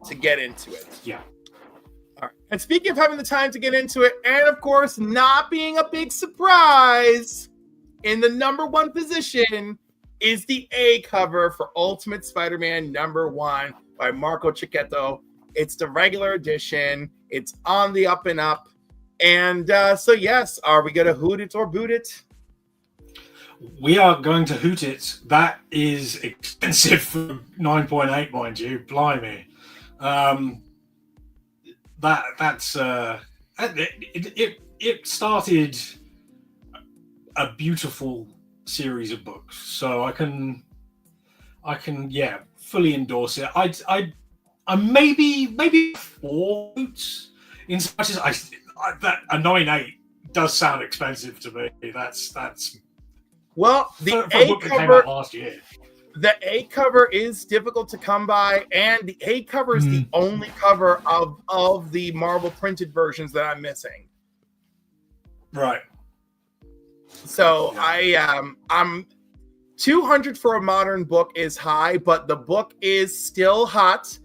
to get into it. Yeah. All right. And speaking of having the time to get into it, and of course not being a big surprise, in the #1 position is the A cover for Ultimate Spider-Man #1 by Marco Checchetto. It's the regular edition. It's on the up and up. And so, yes, are we going to hoot it or boot it? We are going to hoot it. That is expensive for 9.8, mind you. Blimey. It started a beautiful series of books. So I can fully endorse it. I maybe 4 hoots, in as much as that a 9.8 does sound expensive to me. That's well, the for a book that came out last year. The A cover is difficult to come by, and the A cover is the only cover of the Marvel printed versions that I'm missing. Right. So I'm 200 for a modern book is high, but the book is still hot.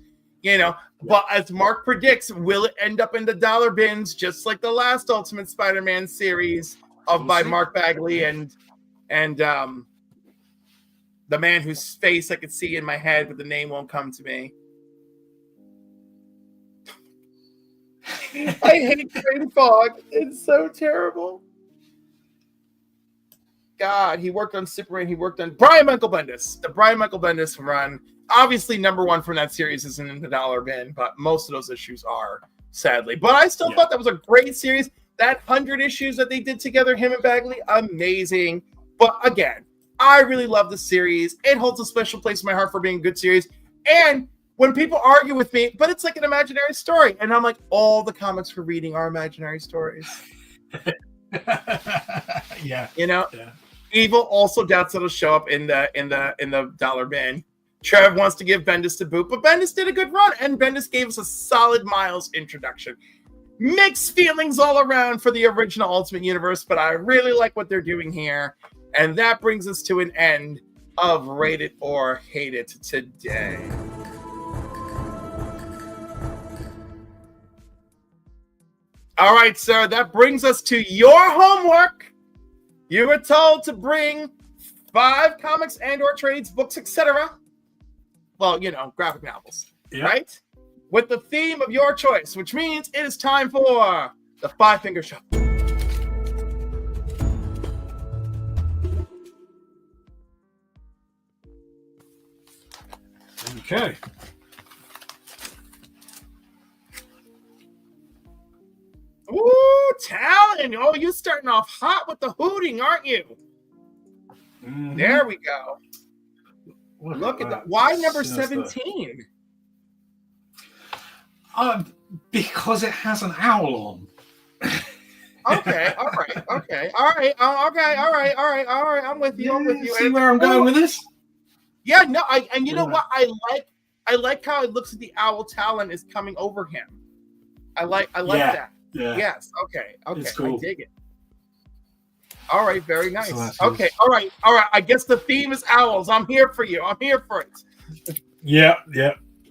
You know, but as Mark predicts, will it end up in the dollar bins just like the last Ultimate Spider-Man series by Mark Bagley and the man whose face I could see in my head, but the name won't come to me. I hate Brain Fog. It's so terrible. God, he worked on Superman. He worked on Brian Michael Bendis. The Brian Michael Bendis run. Obviously, #1 from that series isn't in the dollar bin, but most of those issues are, sadly. But I still thought that was a great series. That 100 issues that they did together, him and Bagley, amazing. But again, I really love the series. It holds a special place in my heart for being a good series. And when people argue with me, but it's like an imaginary story, and I'm like, all the comics we're reading are imaginary stories. Yeah. Yeah. Evil also doubts it'll show up in the dollar bin. Trev wants to give Bendis to boot, but Bendis did a good run, and Bendis gave us a solid Miles introduction. Mixed feelings all around for the original Ultimate Universe, but I really like what they're doing here. And that brings us to an end of Rate It or Hate It today. All right, sir, that brings us to your homework. You were told to bring 5 comics and or trades, books, etc. Well, graphic novels, right? With the theme of your choice, which means it is time for the 5-finger shuffle. Okay. Ooh, Talon! Oh, you're starting off hot with the hooting, aren't you? Mm-hmm. There we go. Look at that. Why number 17? Because it has an owl on. Okay, all right, okay, all right, I'm with you. See where I'm going with this? Yeah, no, you know what? I like how it looks at the owl Talon is coming over him. I like that. Yeah. Yes. Okay. It's cool. I dig it. All right. Very nice. So okay. All right. I guess the theme is owls. I'm here for you. I'm here for it. Yeah.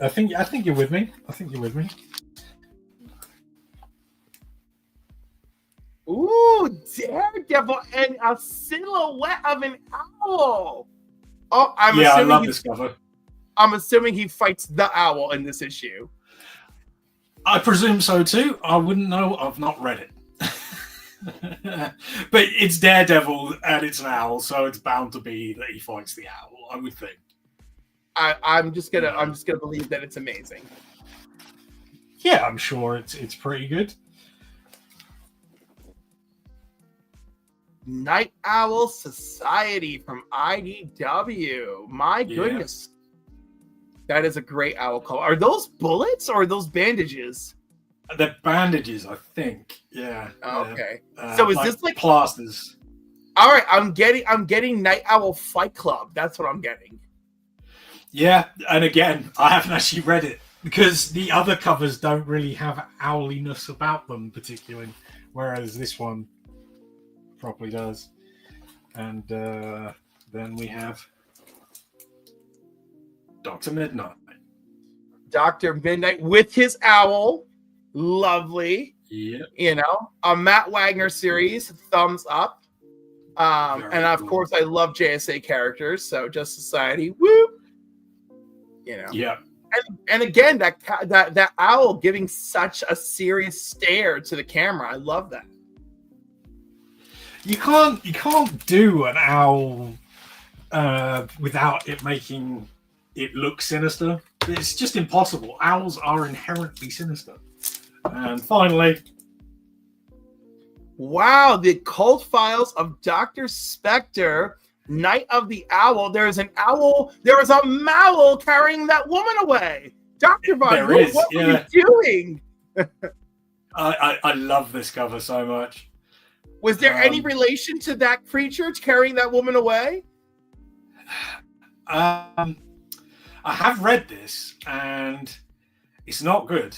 I think you're with me. Ooh, Daredevil and a silhouette of an owl. Oh, I love this cover. I'm assuming he fights the owl in this issue. I presume so too. I wouldn't know. I've not read it. But it's Daredevil and it's an owl, so it's bound to be that he fights the owl, I would think. I'm just gonna believe that it's amazing. Yeah, I'm sure it's pretty good. Night Owl Society from IDW. My goodness. That is a great owl color. Are those bullets or are those bandages? They're bandages, I think. Yeah. Okay. So is this like plasters? All right, I'm getting Night Owl Fight Club. That's what I'm getting. Yeah, and again, I haven't actually read it because the other covers don't really have owliness about them particularly, whereas this one probably does. And then we have Dr. Midnight. Dr. Midnight with his owl. Lovely. Yeah. A Matt Wagner series. Thumbs up. And of course, I love JSA characters. So Just Society. Woo! Yeah. And again, that owl giving such a serious stare to the camera. I love that. You can't do an owl without it making it look sinister. It's just impossible. Owls are inherently sinister. And finally, wow, the Cult Files of Dr. Spectre, Night of the Owl. There is an owl. There is a mowl carrying that woman away. Dr. Von Hoot, what are you doing? I love this cover so much. Was there any relation to that creature carrying that woman away? I have read this, and it's not good.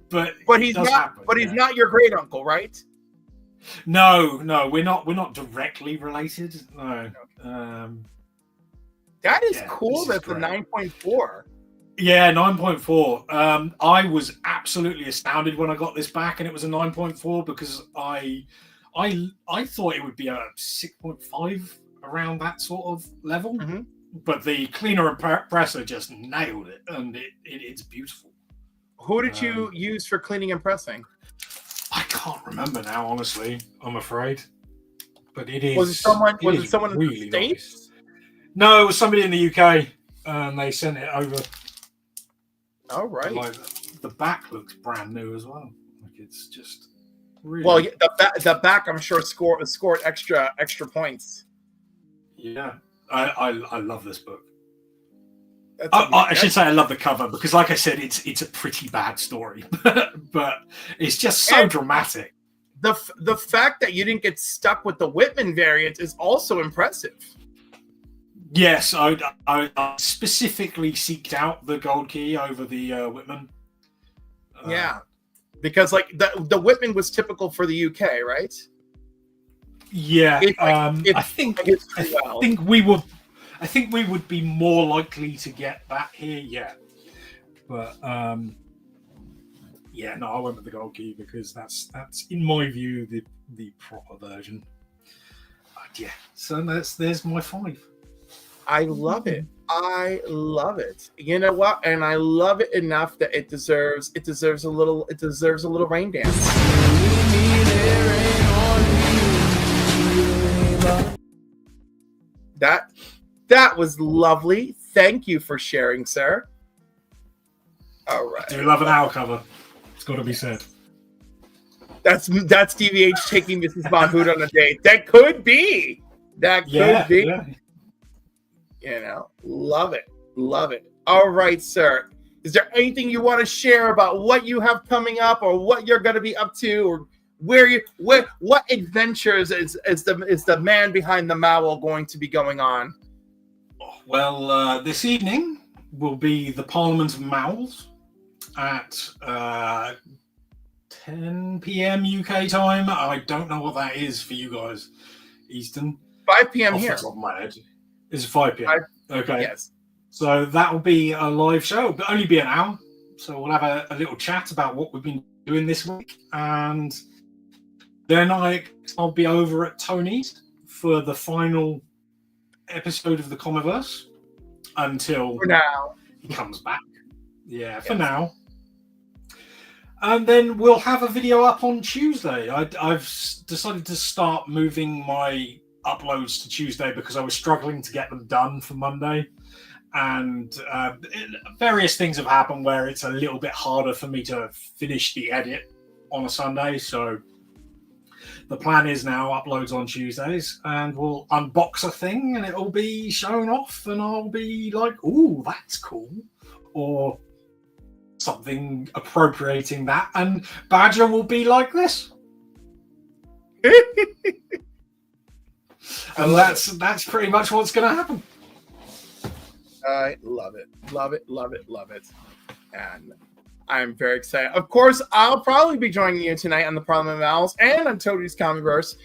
but he's not. Happen, he's not your great uncle, right? No, we're not directly related. No. That is cool. That's a 9.4. Yeah, 9.4. I was absolutely astounded when I got this back, and it was a 9.4 because I thought it would be a 6.5 around that sort of level. Mm-hmm. But the cleaner and presser just nailed it, and it's beautiful. Who did you use for cleaning and pressing? I can't remember now, honestly. I'm afraid, but it is. Was it someone really in the States? Nice. No, it was somebody in the UK, and they sent it over. All right. Like, the back looks brand new as well. Like it's just really. Well, the back I'm sure scored extra points. Yeah, I love this book. That's I should say I love the cover because, like I said, it's a pretty bad story, but it's just so dramatic. The fact that you didn't get stuck with the Whitman variant is also impressive. Yes, I specifically seeked out the gold key over the Whitman. Yeah, because like the Whitman was typical for the UK, right? Yeah, I think we would be more likely to get that here. Yeah, but yeah, no, I went with the gold key because that's in my view the proper version. But yeah, so there's my 5. I love it. I love it. You know what? And I love it enough that it deserves a little rain dance. That was lovely. Thank you for sharing, sir. All right. Do you love an owl cover? It's got to be said. That's DVH taking Mrs. Von Hoot on a date. That could be. That could be. Yeah. You know, love it. Love it. All right, sir. Is there anything you want to share about what you have coming up or what you're going to be up to or what adventures is the man behind the Mowel going to be going on? Well, this evening will be the Parliament of Mowels at 10 p.m. UK time. I don't know what that is for you guys, Eastern. 5 p.m. Off here. the top of my head. It's 5 p.m. Okay. Yes. So that will be a live show, but only be an hour. So we'll have a little chat about what we've been doing this week, and then I'll be over at Tony's for the final episode of the Comiverse until For now. he comes back. Yeah, for now. And then we'll have a video up on Tuesday. I've decided to start moving my uploads to Tuesday because I was struggling to get them done for Monday. And various things have happened where it's a little bit harder for me to finish the edit on a Sunday. So the plan is now uploads on Tuesdays, and we'll unbox a thing and it'll be shown off and I'll be like, ooh, that's cool. Or something appropriating that, and Badger will be like this. And that's pretty much what's going to happen. I love it. Love it. Love it. Love it. And I'm very excited. Of course, I'll probably be joining you tonight on the Parliament of Owls and on Toadie's Comiverse.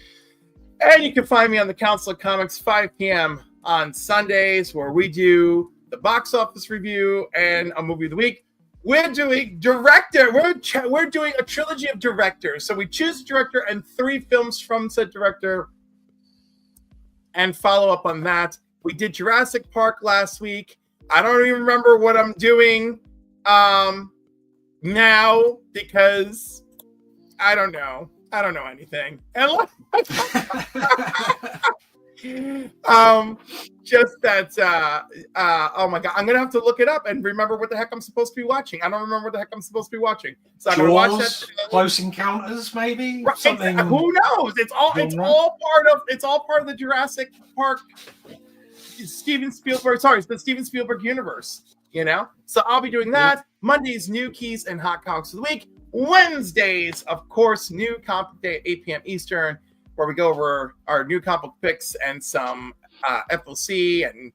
And you can find me on the Council of Comics 5 p.m. on Sundays, where we do the box office review and a movie of the week. We're doing director. We're doing a trilogy of directors. So we choose a director and 3 films from said director and follow up on that. We did Jurassic Park last week. I don't even remember what I'm doing now because I don't know. I don't know anything. And just that oh my god, I'm gonna have to look it up and remember what the heck I'm supposed to be watching. I don't remember what the heck I'm supposed to be watching. So I'm gonna watch that today. Close Encounters, maybe. Right, something. Who knows? It's all part of the Jurassic Park the Steven Spielberg universe, you know? So I'll be doing that. Mondays, New Keys and Hot Comics of the Week. Wednesdays, of course, New Comic Day at 8 p.m. Eastern, where we go over our new comic picks and some FOC and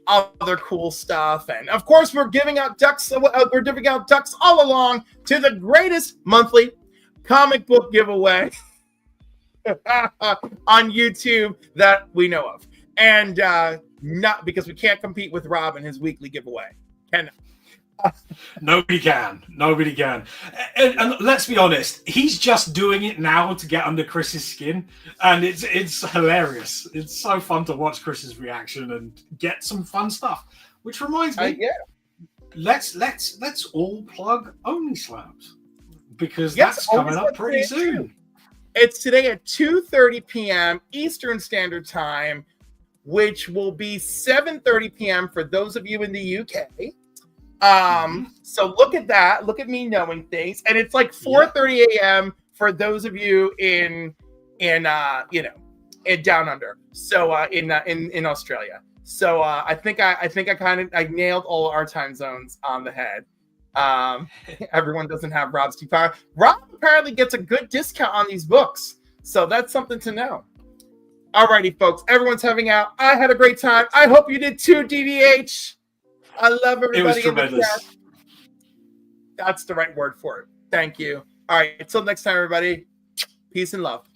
other cool stuff. And of course, we're giving out ducks. We're giving out ducks all along to the greatest monthly comic book giveaway on YouTube that we know of. And not because we can't compete with Rob and his weekly giveaway. Nobody can. And let's be honest, he's just doing it now to get under Chris's skin, and it's hilarious. It's so fun to watch Chris's reaction and get some fun stuff. Which reminds me, let's all plug Only Slabs, because that's coming up pretty soon. It's today at 2:30 p.m. Eastern Standard Time, which will be 7:30 p.m. for those of you in the UK. So look at that. Look at me knowing things. And it's like 4:30 a.m. for those of you in down under. So in Australia. So I think I nailed all our time zones on the head. Everyone doesn't have Rob's T5. Rob apparently gets a good discount on these books, so that's something to know. Alrighty, folks, everyone's having out. I had a great time. I hope you did too, DVH. I love everybody. It was in the tremendous. chat. That's the right word for it. Thank you. All right, until next time, everybody. Peace and love.